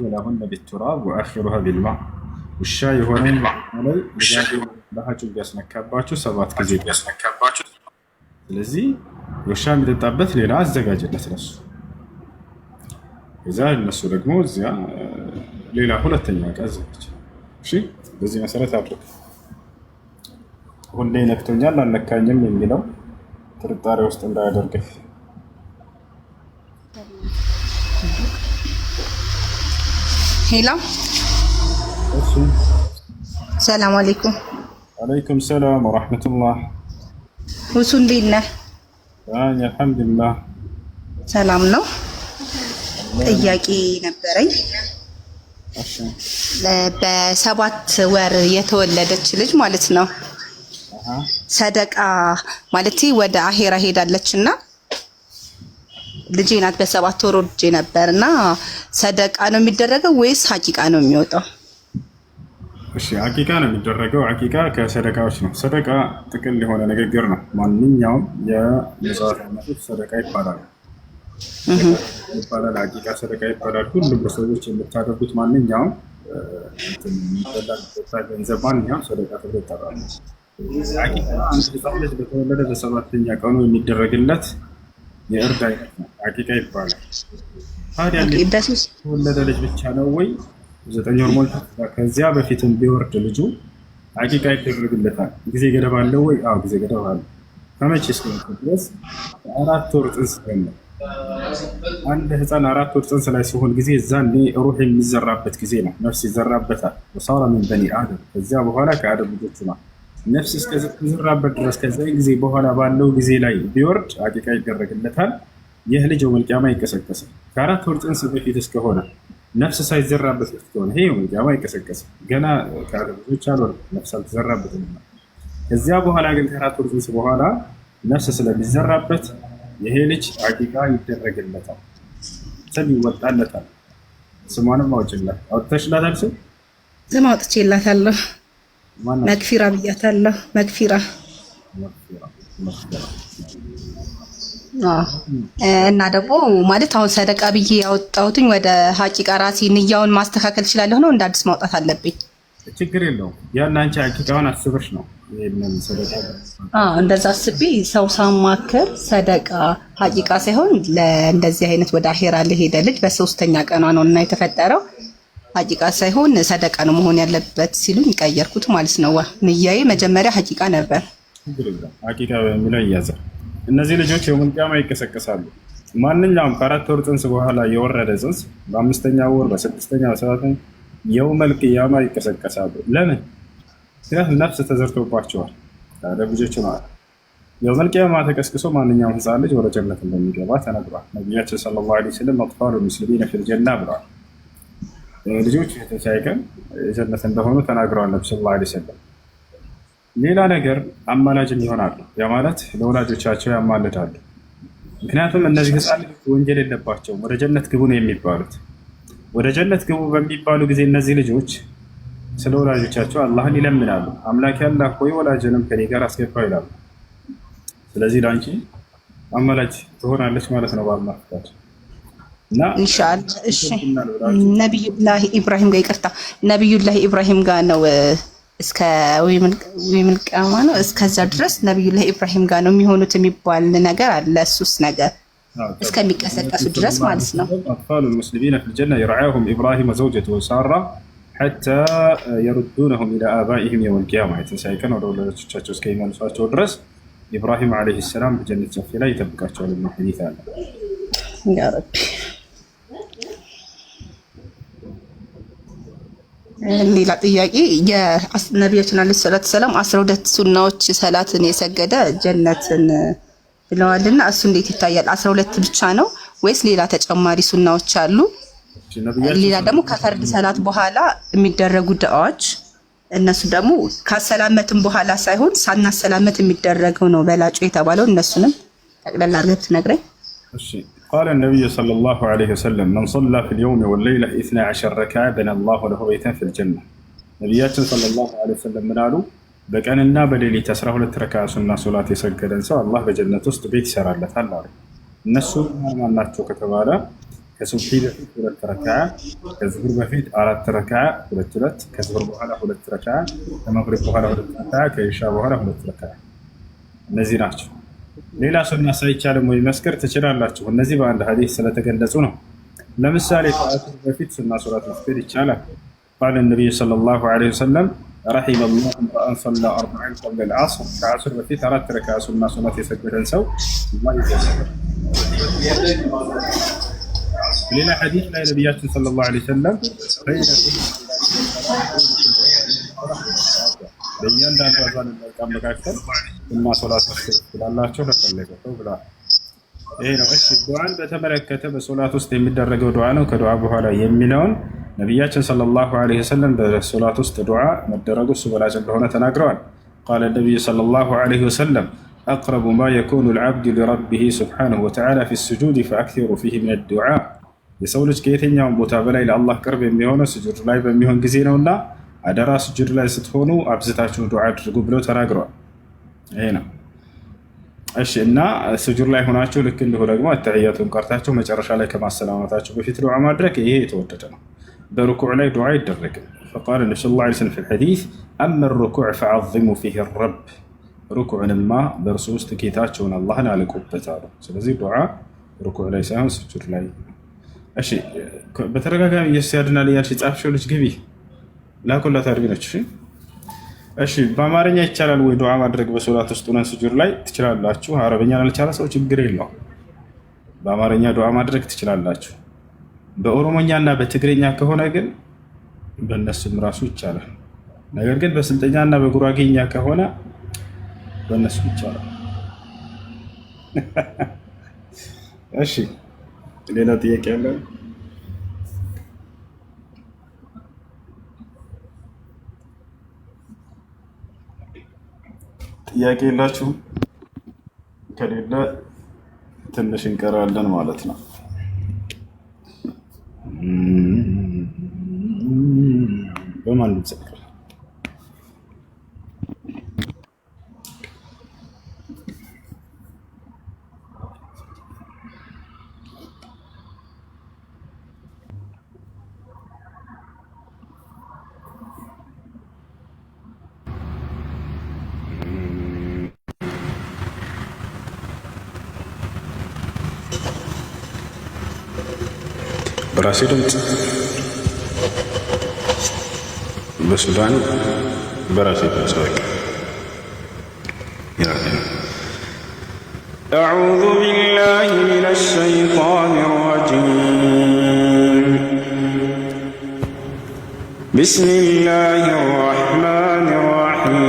ወለሁነ ቢቱራብ ወአኺሩሃ ቢልማእ። ውሻ የሆነ ላይ ልጋጉ ለሃጩ ቢያስነካባችሁ 7 ጊዜ ቢያስነካባችሁ፣ ስለዚህ ውሻ የሚጠጣበት ሌላ አዘጋጅለት ለሱ። እዛ እነሱ ደግሞ እዚያ ሌላ ሁለተኛ ዕቃ አዘጋጅ። እሺ በዚህ መሰረት አድርግ። ሁሌ ነክቶኛል አልነካኝም የሚለው ጥርጣሬ ውስጥ እንዳያደርግህ። ሄሎ ሰላም አለይኩም። ወአለይኩም ሰላም ወራህመቱላህ። ሁሱ እንዴት ነህ? አልሐምዱሊላህ ሰላም ነው። ጥያቄ ነበረኝ። በ7 ወር የተወለደች ልጅ ማለት ነው ሰደቃ ማለት ወደ አሄራ ሄዳለችና ልጄ ናት። በ7 ወር ልጄ ነበርና ሰደቃ ነው የሚደረገው ወይስ ሐቂቃ ነው የሚወጣው? እሺ ሐቂቃ ነው የሚደረገው። ሐቂቃ ከሰደቃዎች ነው። ሰደቃ ጥቅል የሆነ ንግግር ነው። ማንኛውም የመጽዋዕት አይነቶች ሰደቃ ይባላል። ሐቂቃ ሰደቃ ይባላል። ሁሉም በሰዎች የምታደርጉት ማንኛውም ገንዘብ ማንኛውም ሰደቃ ተብሎ ይጠራል። ሐቂቃ አንድ ህፃን ልጅ በተወለደ በ7ኛ ቀኑ የሚደረግለት የእርድ አይነት ነው። ሐቂቃ ይባላል። ታዲያ የተወለደ ልጅ ብቻ ነው ወይ 9 ወር ሞልቶ ከዚያ በፊትም ቢወርድ ልጁ ሐቂቃ ይደረግለታል? ጊዜ ገደብ አለው ወይ? አዎ ጊዜ ገደብ አለው። ከመቼ እስከ ድረስ? 4 ወር ጽንስ ነው። አንድ ህፃን 4 ወር ጽንስ ላይ ሲሆን ጊዜ ዛኔ ሩህ የሚዘራበት ጊዜ ነው። ነፍስ ይዘራበታል። ወሳራ ምን በኒ አደም ከዚያ በኋላ ከአደም ልጆቹ ነው። ነፍስ እስከተዘራበት ድረስ ከዛ ጊዜ በኋላ ባለው ጊዜ ላይ ቢወርድ አቂቃ ይደረግለታል። ይህ ልጅ የውመል ቂያማ ይቀሰቀሳል። ከ4 ወር ጽንስ በፊት እስከሆነ ነፍስ ሳይዘራበት እስከሆነ ይሄ የውመል ቂያማ ይቀሰቀሳል። ገና ከአረቦች አልወርድ ነፍስ አልተዘራበትም። ከዚያ በኋላ ግን ከ4 ወር ጽንስ በኋላ ነፍስ ስለሚዘራበት ይሄ ልጅ አቂቃ ይደረግለታል፣ ስም ይወጣለታል። ስሟንም አውጭላት አውጥተሽላታል? ስም አውጥቼላታለሁ። መግፊራ ብያታለሁ። መግፊራ እና ደግሞ ማለት አሁን ሰደቃ ብዬ ያወጣሁትኝ ወደ ሀቂቃ ራሴ ንያውን ማስተካከል እችላለሁ ነው እንደ አዲስ ማውጣት አለብኝ? ችግር የለውም። ያን አንቺ ሀቂቃውን አስበሽ ነው ይሄንን ሰደቃ እንደዛ አስቤ ሰው ሳማከር ሰደቃ ሀቂቃ ሳይሆን ለእንደዚህ አይነት ወደ አሄራ ለሄደ ልጅ በ3ኛ ቀኗ ነው እና የተፈጠረው ሀቂቃ ሳይሆን ሰደቃ ነው መሆን ያለበት ሲሉኝ ቀየርኩት ማለት ነው። ንያዬ መጀመሪያ ሀቂቃ ነበር። ሀቂቃ በሚለው ይያዛል። እነዚህ ልጆች የውመል ቂያማ ይቀሰቀሳሉ። ማንኛውም ከ4 ወር ጽንስ በኋላ የወረደ ጽንስ በ5ኛ ወር፣ በ6ኛ፣ በ7ኛ የውመል ቂያማ ይቀሰቀሳሉ። ለምን? ምክንያቱም ነፍስ ተዘርቶባቸዋል። ልጆች ማለት የውመል ቂያማ ተቀስቅሶ ማንኛውም ህፃን ልጅ ወደ ጀነት እንደሚገባ ተነግሯል። ነቢያችን ሰለላሁ ዐለይሂ ወሰለም አጥፋሉ ሙስሊሚነ ፊል ጀና ብለዋል። ልጆች የትንሣኤ ቀን የጀነት እንደሆኑ ተናግረዋል ነብዩ ሰለላሁ ዐለይሂ ወሰለም። ሌላ ነገር አማላጅም ይሆናሉ። ያ ማለት ለወላጆቻቸው ያማልዳሉ። ምክንያቱም እነዚህ ህፃን ልጆች ወንጀል የለባቸውም፣ ወደ ጀነት ግቡ ነው የሚባሉት። ወደ ጀነት ግቡ በሚባሉ ጊዜ እነዚህ ልጆች ስለ ወላጆቻቸው አላህን ይለምናሉ። አምላክ ያላህ ሆይ ወላጅንም ከኔ ጋር አስገባ ይላሉ። ስለዚህ ለአንቺ አማላጅ ትሆናለች ማለት ነው በአላህ ፈቃድ እና ኢንሻአላህ። እሺ ነብዩላህ ኢብራሂም ጋር ይቅርታ፣ ነብዩላህ ኢብራሂም ጋር ነው እስከ ወይምን ቂያማ ነው እስከዛ ድረስ ነብዩላህ ኢብራሂም ጋር ነው የሚሆኑት የሚባል ነገር አለ። እሱስ ነገር እስከሚቀሰቀሱ ድረስ ማለት ነው። አጥፋሉ ሙስሊሚነ ፊል ጀና ይርዓሁም ኢብራሂም ወዘውጀቱሁ ሳራ ሐታ የሩዱነሁም ኢላ አባኢሂም የውመል ቂያማ የትንሣኤ ቀን ወደ ወላጆቻቸው እስከሚመልሷቸው ድረስ ኢብራሂም ዓለይሂ ሰላም በጀነት ጨፌ ላይ ይጠብቃቸዋል የሚል ሐዲስ አለ። ያ ረቢ። ሌላ ጥያቄ የነቢያችን ዓለይሂ ሰላቱ ሰላም 12 ሱናዎች ሰላትን የሰገደ ጀነትን ብለዋልና እሱ እንዴት ይታያል? 12 ብቻ ነው ወይስ ሌላ ተጨማሪ ሱናዎች አሉ? ሌላ ደግሞ ከፈርድ ሰላት በኋላ የሚደረጉ ዱዓዎች እነሱ ደግሞ ካሰላመትም በኋላ ሳይሆን ሳናሰላመት የሚደረገው ነው በላጩ የተባለው እነሱንም ጠቅላላ አድርገህ ትነግረኝ። እሺ قال النبي صلى الله عليه وسلم من صلى في اليوم والليلة 12 ركعة بنى الله له بيتا في الجنة ነቢያችን صلى الله عليه وسلم ምናሉ በቀንና በሌሊት 12 ረካ ሱና ሶላት የሰገደን ሰው አላህ በጀነት ውስጥ ቤት ይሰራለታል አለ። እነሱ ማን ናቸው ከተባለ ከሱብሂ በፊት 2 ረካ፣ ከዙሁር በፊት 4 ረካ 2 ከዙሁር በኋላ 2 ረካ፣ ከመግሪብ በኋላ 2 ረካ፣ ከኢሻ በኋላ 2 ረካ። እነዚህ ናቸው። ሌላ ሱና ሳይቻልም ወይ መስከር ትችላላችሁ። እነዚህ በአንድ ሐዲስ ስለተገለጹ ነው። ለምሳሌ ከአስር በፊት ሱና ሶላት መስገድ ይቻላል። قال النبي صلى الله عليه وسلم رحم الله امرأ صلى 40 قبل العصر ከአስር በፊት 4 ረካ ሱና ሶላት የሰገደን ሰው አላህ ይጀዝላል። ሌላ ሐዲስ ላይ ነቢያችን ሰለላሁ ዐለይሂ ወሰለም በእያንዳንዱ አዛን እና መካከል ሱና ሶላት መስገድ ትችላላችሁ ለፈለገ ሰው ብለዋል። ይሄ ነው። እሺ ዱዓን በተመለከተ በሶላት ውስጥ የሚደረገው ዱዓ ነው ከዱዓ በኋላ የሚለውን ነቢያችን ሰለላሁ ዐለይሂ ወሰለም በሶላት ውስጥ ዱዓ መደረጉ እሱ በላጭ እንደሆነ ተናግረዋል። ቃለ ነቢዩ ሰለላሁ ዐለይሂ ወሰለም አቅረቡ ማ የኩኑ ልዓብዱ ሊረቢሂ ሱብሓነሁ ወተዓላ ፊ ስጁድ ፈአክሲሩ ፊህ ሚነ ዱዓ። የሰው ልጅ ከየትኛውም ቦታ በላይ ለአላህ ቅርብ የሚሆነው ስጁድ ላይ በሚሆን ጊዜ ነውና አደራ ስጁድ ላይ ስትሆኑ አብዝታችሁ ዱዓ አድርጉ ብለው ተናግረዋል። ይሄ ነው። እሺ እና ስጁድ ላይ ሆናችሁ ልክ እንዲሁ ደግሞ አተህያቱን ቀርታችሁ መጨረሻ ላይ ከማሰላመታችሁ በፊት ዱዓ ማድረግ ይሄ የተወደደ ነው። በሩኩዕ ላይ ዱዓ ይደረጋል። فقال النبي صلى الله عليه وسلم في الحديث أما الركوع فعظموا فيه الرب ሩኩዕንማ በእርሱ ውስጥ ጌታቸውን አላህን አልቁበት አሉ። ስለዚህ ዱዓ ሩኩዕ ላይ ሳይሆን ስጁድ ላይ። እሺ በተደጋጋሚ ኢየሱስ ያድናል እያልሽ ጻፍሽው ልጅ ግቢ ላኩላት አድርጊ ነች። እሺ በአማርኛ ይቻላል ወይ ዱዓ ማድረግ በሶላት ውስጥ ሆነን ስጁድ ላይ? ትችላላችሁ። አረበኛ ላልቻለ ሰው ችግር የለውም። በአማርኛ ዱዓ ማድረግ ትችላላችሁ። በኦሮሞኛና በትግርኛ ከሆነ ግን በእነሱም ራሱ ይቻላል። ነገር ግን በስልጠኛና በጉራጌኛ ከሆነ በእነሱ ይቻላል። እሺ ሌላ ጥያቄ አለ? ጥያቄ የላችሁም? ከሌለ ትንሽ እንቀራለን ማለት ነው። በማን ልትሰክር? በራሴ ድምፅ በሱዳን በራሴ ድምፅ በቃ أعوذ بالله من الشيطان الرجيم بسم الله الرحمن الرحيم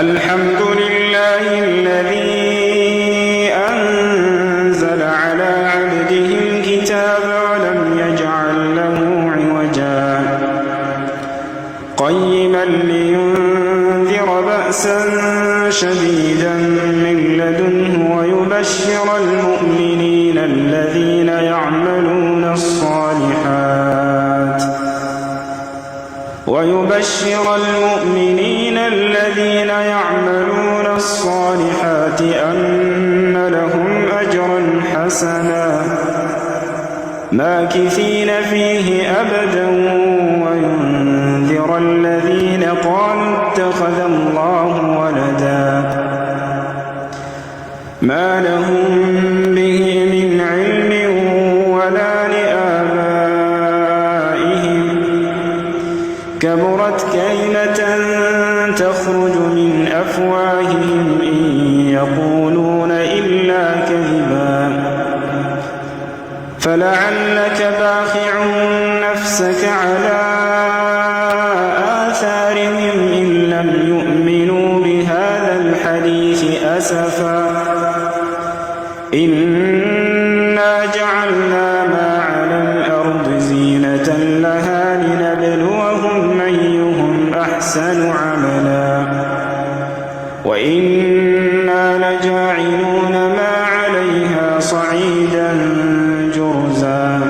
الحمد لله الذي قيما لينذر بأسا شديدا من لدنه ويبشر المؤمنين الذين يعملون الصالحات أن لهم أجرا حسنا ماكثين فيه أبدا وينذر الذين قالوا اتخذ الله ولدا ما لهم به من علم ولا لآبائهم كبرت كلمة تخرج من أفواههم إن يقولون إلا كذبا فلعلك باخع نفسك على آثارهم إن لم يؤمنوا بهذا الحديث أسفا إنا جعلنا ما على الأرض زينة لها لنبلوهم أيهم أحسن عملا وإنا لجاعلون ما عليها صعيدا جرزا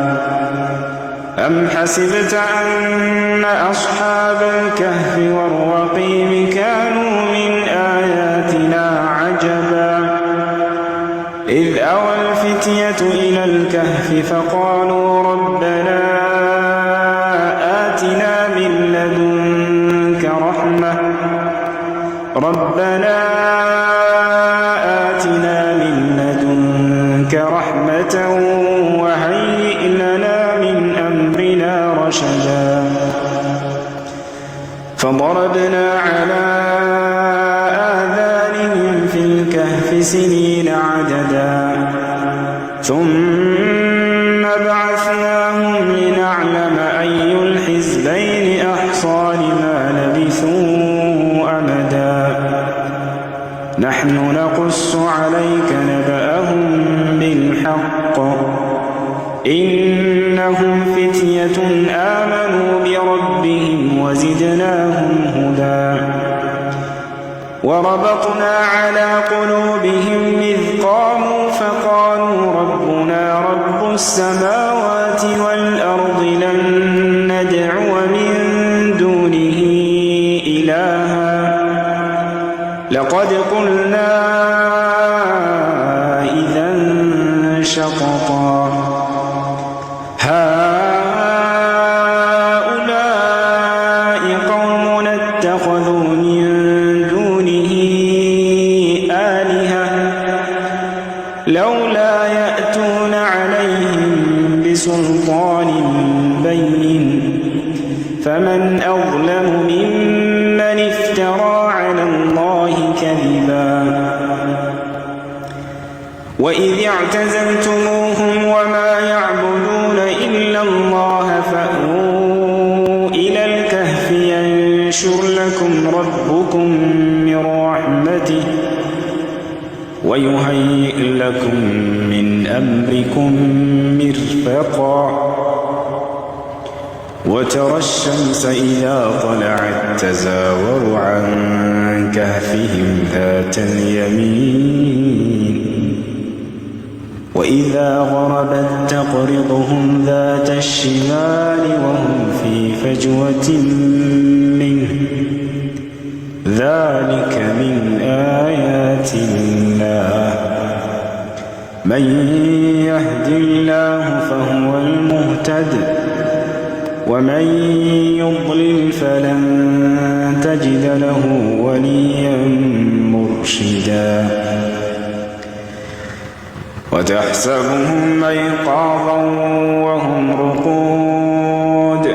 أم حسبت أن أصحاب الكهف والرقيم كانوا من آياتنا عجبا إذ أوى الفتية إلى الكهف فقالوا ربنا آتنا من لدنك رحمة وهيئ لنا من أمرنا رشدا فضربنا على آذانهم في الكهف سنين عددا ثم بعثناهم لنعلم أي الحزبين أحصى لما لبثوا أمدا نحن نقص عليك نبأهم بالحق إنهم فتية آمنوا بربهم وزدناهم هدى وربطنا على قلوبهم إذ قاموا فقالوا ربنا رب السماوات والأرض لن ندعو من دونه إلها لقد قلنا إذا شططا هؤلاء قوم اتخذوا من دونه آلهة لولا يأتون عليهم بسلطان بين فمن أظلم ممن افترى على الله كذبا وإذ اعتزلتموهم وما يعبدون إلا الله ينشر لكم ربكم من رحمته ويهيئ لكم من أمركم مرفقا وترى الشمس إذا طلعت تزاور عن كهفهم ذات اليمين وإذا غربت تقرضهم ذات الشمال وهم في فجوة منه ذلك من آيات الله من يهد الله فهو المهتد ومن يضلل فلن تجد له وليا مرشدا وتحسبهم أيقاظا وهم رقود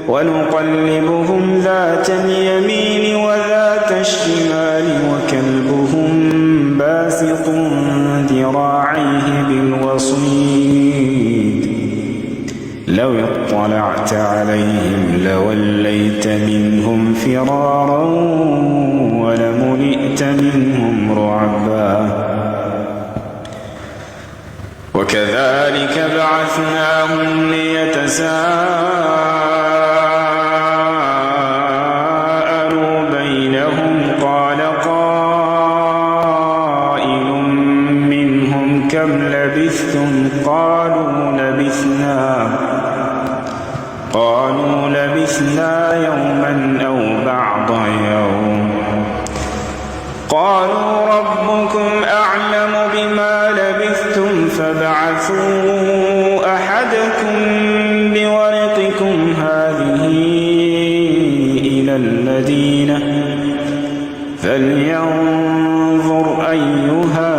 ونقلبهم ذات اليمين وذات الشمال وكلبهم باسط ذراعيه بالوصيد لو اطلعت عليهم لوليت منهم فرارا ولملئت منهم رعبا وكذلك بعثناهم ليتساءلوا بينهم قال قائل منهم كم لبثتم قالوا لبثنا يوما أو بعض يوم قالوا ربكم أعلم بما لبثتم فابعثوا أحدكم بورقكم هذه إلى المدينة فلينظر أيها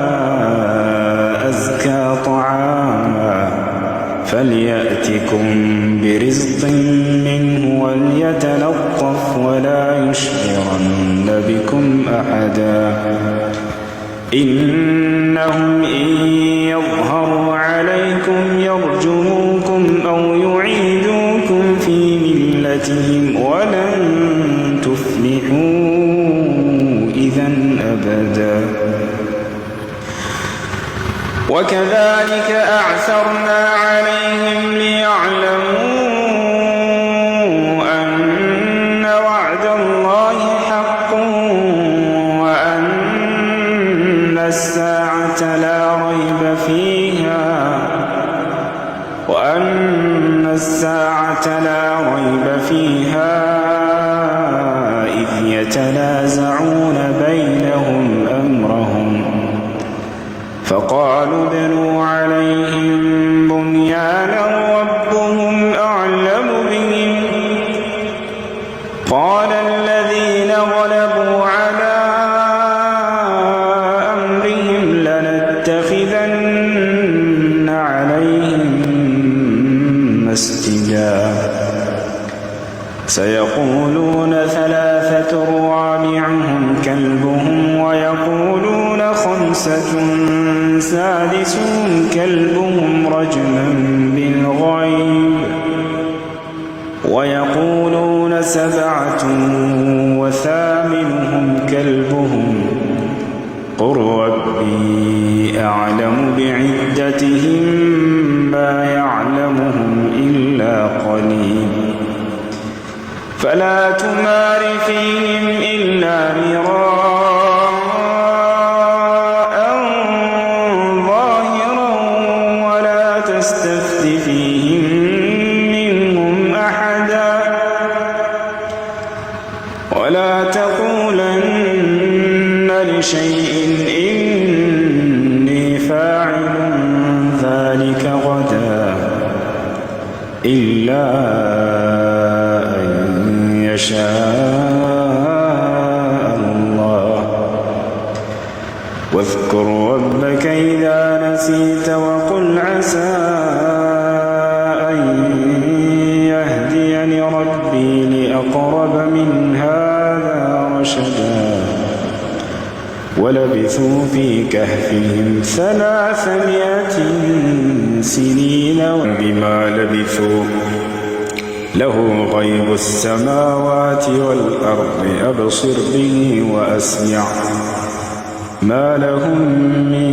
أزكى طعاما فليأتكم برزق منه وليتلطف ولا يشعرن بكم أحدا إنهم إن يظهروا عليكم يرجموكم أو يعيدوكم في ملتهم ولن تفلحوا إذا أبدا وكذلك أعثرنا عليهم ليعلموا أن وعد الله حق وأن الساعة لا ريب فيها إذ يتنازعون بينهم أمرهم فقالوا ابنوا عليهم بنيانا ربهم أعلم بهم قال الذين غلبوا على أمرهم لنتخذن عليهم مسجدا سيقولون ثلاثة رابعهم كلبهم ويقولون خمسة سادسهم كلبهم رجما بالغيب ويقولون سبعة وثامنهم كلبهم قل ربي أعلم بعدتهم ما يعلمهم إلا قليل فلا تمار فيهم إلا مراء ظاهرا ولا تستفت فيهم منهم أحدا ولا تقولن لشيء إني فاعل ذلك غدا إلا يشاء الله واذكر ربك إذا نسيت وقل عسى أن يهديني ربي لأقرب من هذا رشدا ولبثوا في كهفهم 300 سنين بما لبثوا له غيب السماوات والأرض أبصر به وأسمع ما لهم من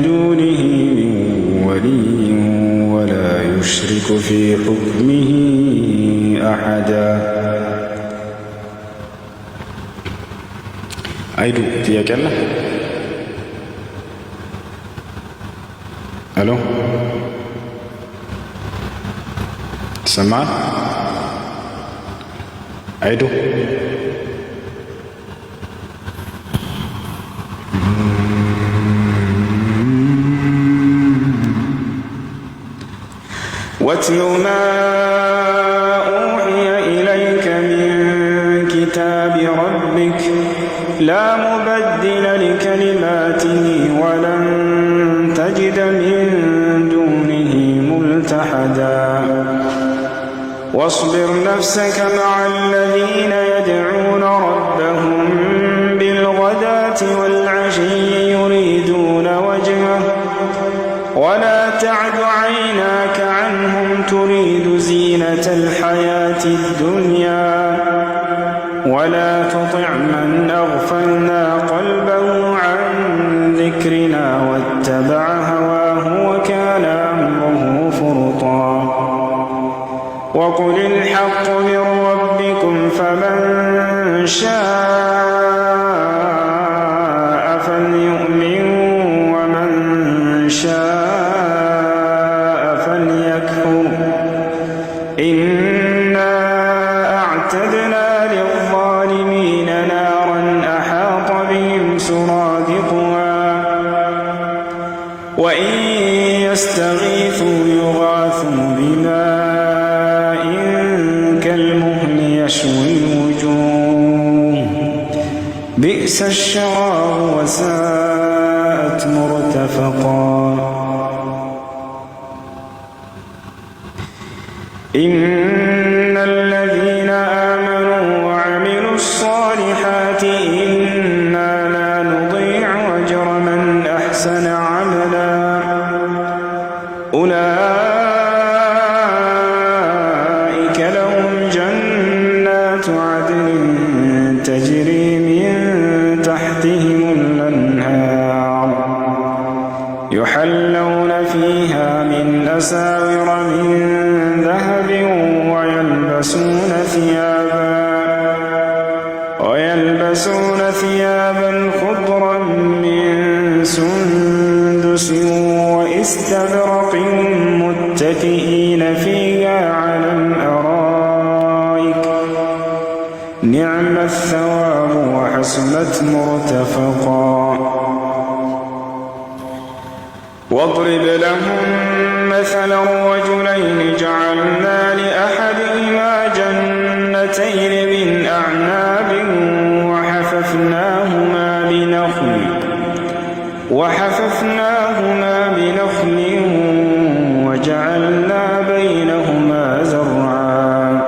دونه من ولي ولا يشرك في حكمه أحدا. አይዱ ጥያቄ አለ? ሄሎ ሰማን? አይዱ واتل ما أوحي إليك من كتاب ربك لا مبدل لكلماته ولن تجد من دونه ملتحدا واصبر نفسك مع الذين يدعون ربهم بالغداة والعشي يريدون وجهه ولا تعد عيناك عنهم تريد زينة الحياة الدنيا ولا تطع من أغفلنا قلبه عن ذكرنا واتبع هواه وكان أمره فرطا وقل الحق من ربكم فمن شاء فليؤمن ومن شاء فليكفر إنا أعتدنا للظالمين نارا أحاط بهم سرادقها وإن يستغيثوا يغاثوا بماء كالمهل يشوي الوجوه بئس الشراب وساءت مرتفقا إن الذين آمنوا وعملوا الصالحات إنا لا نضيع أجر من أحسن عملا أولئك لهم جنات عدن تجري من تحتهم الأنهار يحلون فيها من أساور من ذهب ويلبسون ثيابا خضرا من سندس واستبرق متكئين فيها على الأرائك نعم الثواب وحسنت مرتفقا واضرب لهم مثلا رجلين جعلنا لأحدهما جنتين من أعناب وحففناهما بنخل وجعلنا بينهما زرعا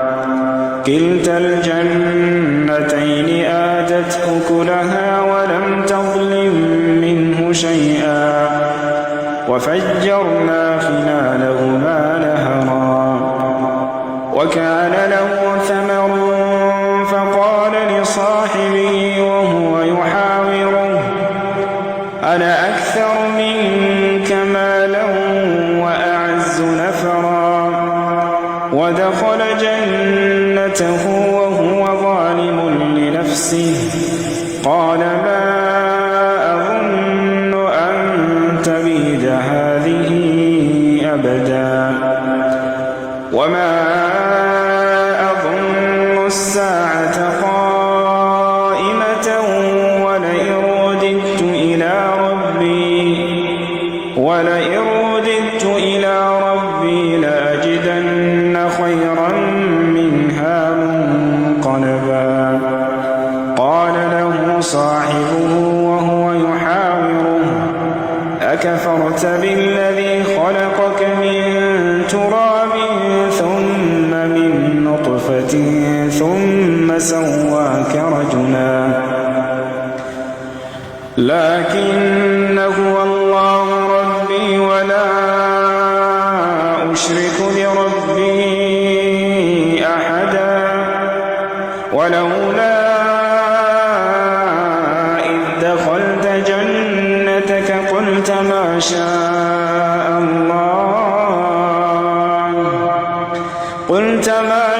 كلتا الجنتين آتت أكلها ولم تظلم منه شيئا وفجرنا خلالهما نهرا وكان له ثمر فقال لصاحبه وهو يحاوره أنا أكثر منك مالا وأعز نفرا ودخل جنته وهو ظالم لنفسه قال ما أظن أن تبيد هذه أبدا وما أظن الساعة قائمة ولئن رددت إلى ربي لأجدن خيرا منها منقلبا قال له صاحبه وهو يحاوره أكفرت بالذي خلقك من تراب ثم من نطفة ثم سواك رجلا لكن هو الله ربي ولا أشرك بربي أحدا ولولا إذ دخلت جنتك قلت ما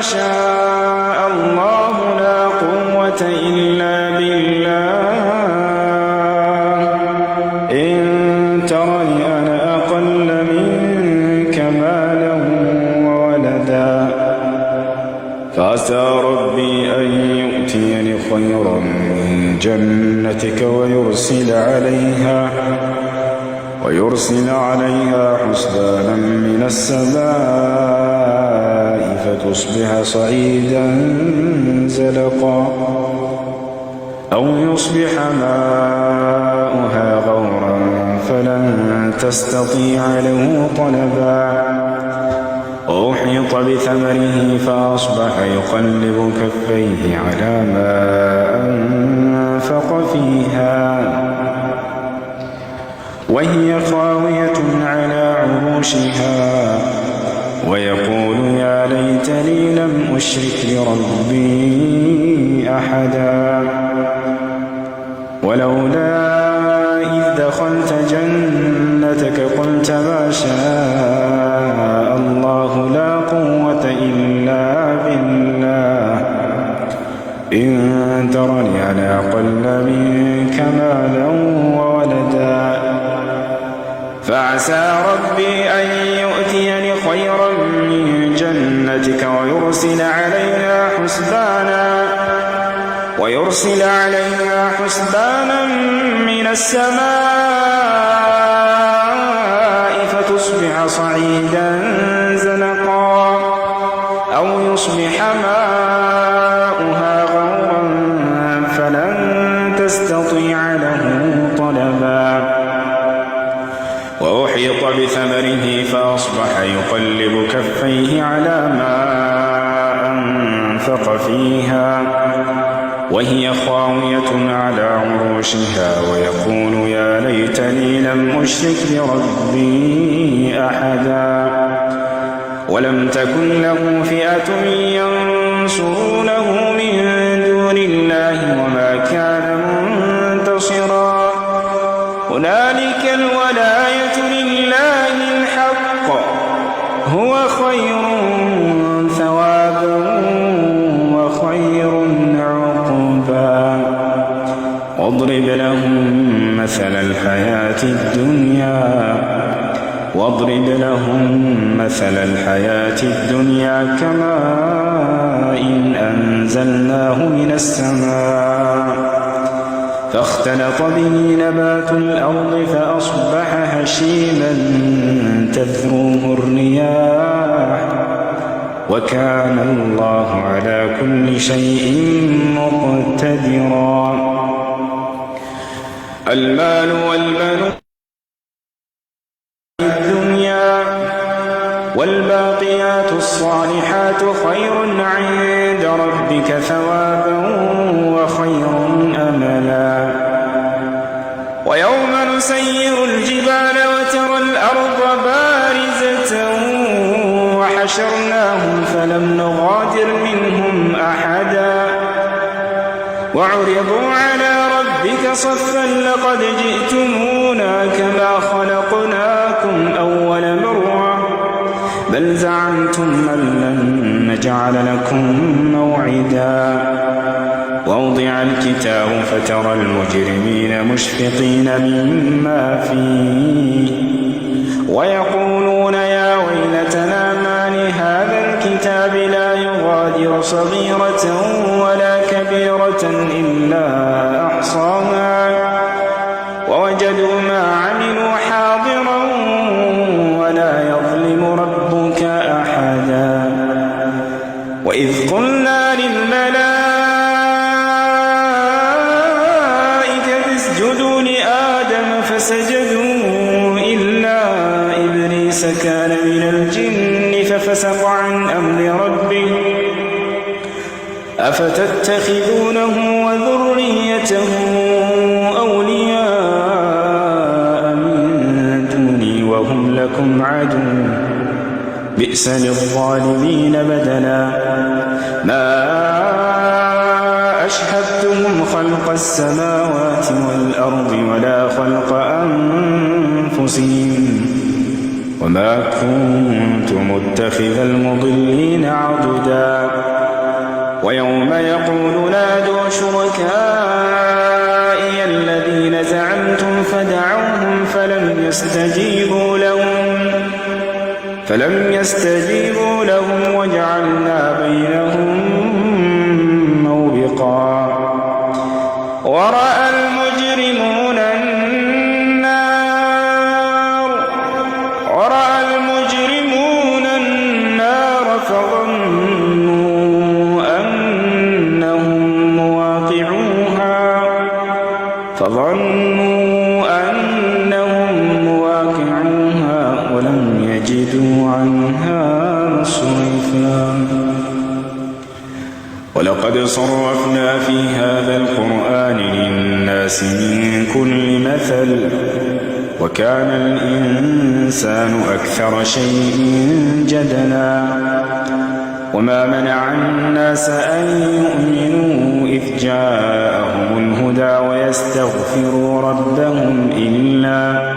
شاء الله لا قوة إلا بالله إن ترني أنا أقل منك مالا وولدا فعسى ربي أن يؤتيني خيرا من جنتك ويرسل عليها حسبانا من السماء فتصبح صعيدا زلقا أو يصبح ماؤها غورا فلن تستطيع له طلبا وأحيط بثمره فأصبح يقلب كفيه على ما أنفق فيها وهي خاوية على عروشها ويقول يا ليتني لم أشرك بربي أحدا ولولا إذ دخلت جنتك قلت ما شاء الله لا قوة إلا بالله إن ترني أنا أقل منك مالا وولدا فعسى ربي أن يؤتيني خيرا من جنتك ويرسل عليها حسبانا من السماء فتصبح صعيدا زلقا أو يصبح ماؤها غورا فلن تستطيع له طلبا وأحيط بثمره فأصبح يقلب كفيه على ما أنفق فيها وهي خاوية على عروشها ويقول يا ليتني لم أشرك بربي أحدا ولم تكن له فئة ينصرونه من دون الله وما كان منتصرا هنالك الولاية لله الحق هو خير ثوابا وخير عقبا واضرب لهم مثل الحياة الدنيا كماء أنزلناه من السماء فاختلط به نبات الأرض فأصبح هشيما تذروه الرياح وكان الله على كل شيء مقتدرا المال والبنون الدنيا والباقيات الصالحات خير عند ربك ثوابا وخير أملا ويوم نسير الجبال وترى الأرض بارزة وحشرناهم فلم نغادر منهم أحدا وعرضوا على ربك صفا لقد جئتمونا كما خلقناكم أول مرة بل زعمتم أن لن نجعل لكم موعدا ووضع الكتاب فترى المجرمين مشفقين مما فيه ويقولون يا ويلتنا ما لهذا الكتاب لا يغادر صغيرة ولا كبيرة إلا أحصاها ووجدوا ما عملوا حاضرا ولا يظلم ربك أحدا وإذ قلنا للملائكة اسجدوا لآدم فسجدوا إلا إبليس كان من الجن ففسق عن أمر ربه أفتتخذونه وذريته أولياء من دوني وهم لكم عدو بئس للظالمين بدلا ما أشهدتهم خلق السماوات والأرض ولا خلق أنفسهم وما كنت متخذ المضلين عضدا ويوم يقول نادوا شركائي الذين زعمتم فدعوهم فلم يستجيبوا لهم وجعلنا بينهم موبقا ورأى المجرمون النار فظنوا أنهم مواقعوها ولم يجدوا عنها مصرفا ولقد صرفنا في هذا القرآن للناس من كل مثل وكان الإنسان أكثر شيء جدلا وما منع الناس أن يؤمنوا إذ جاءهم الهدى ويستغفروا ربهم إلا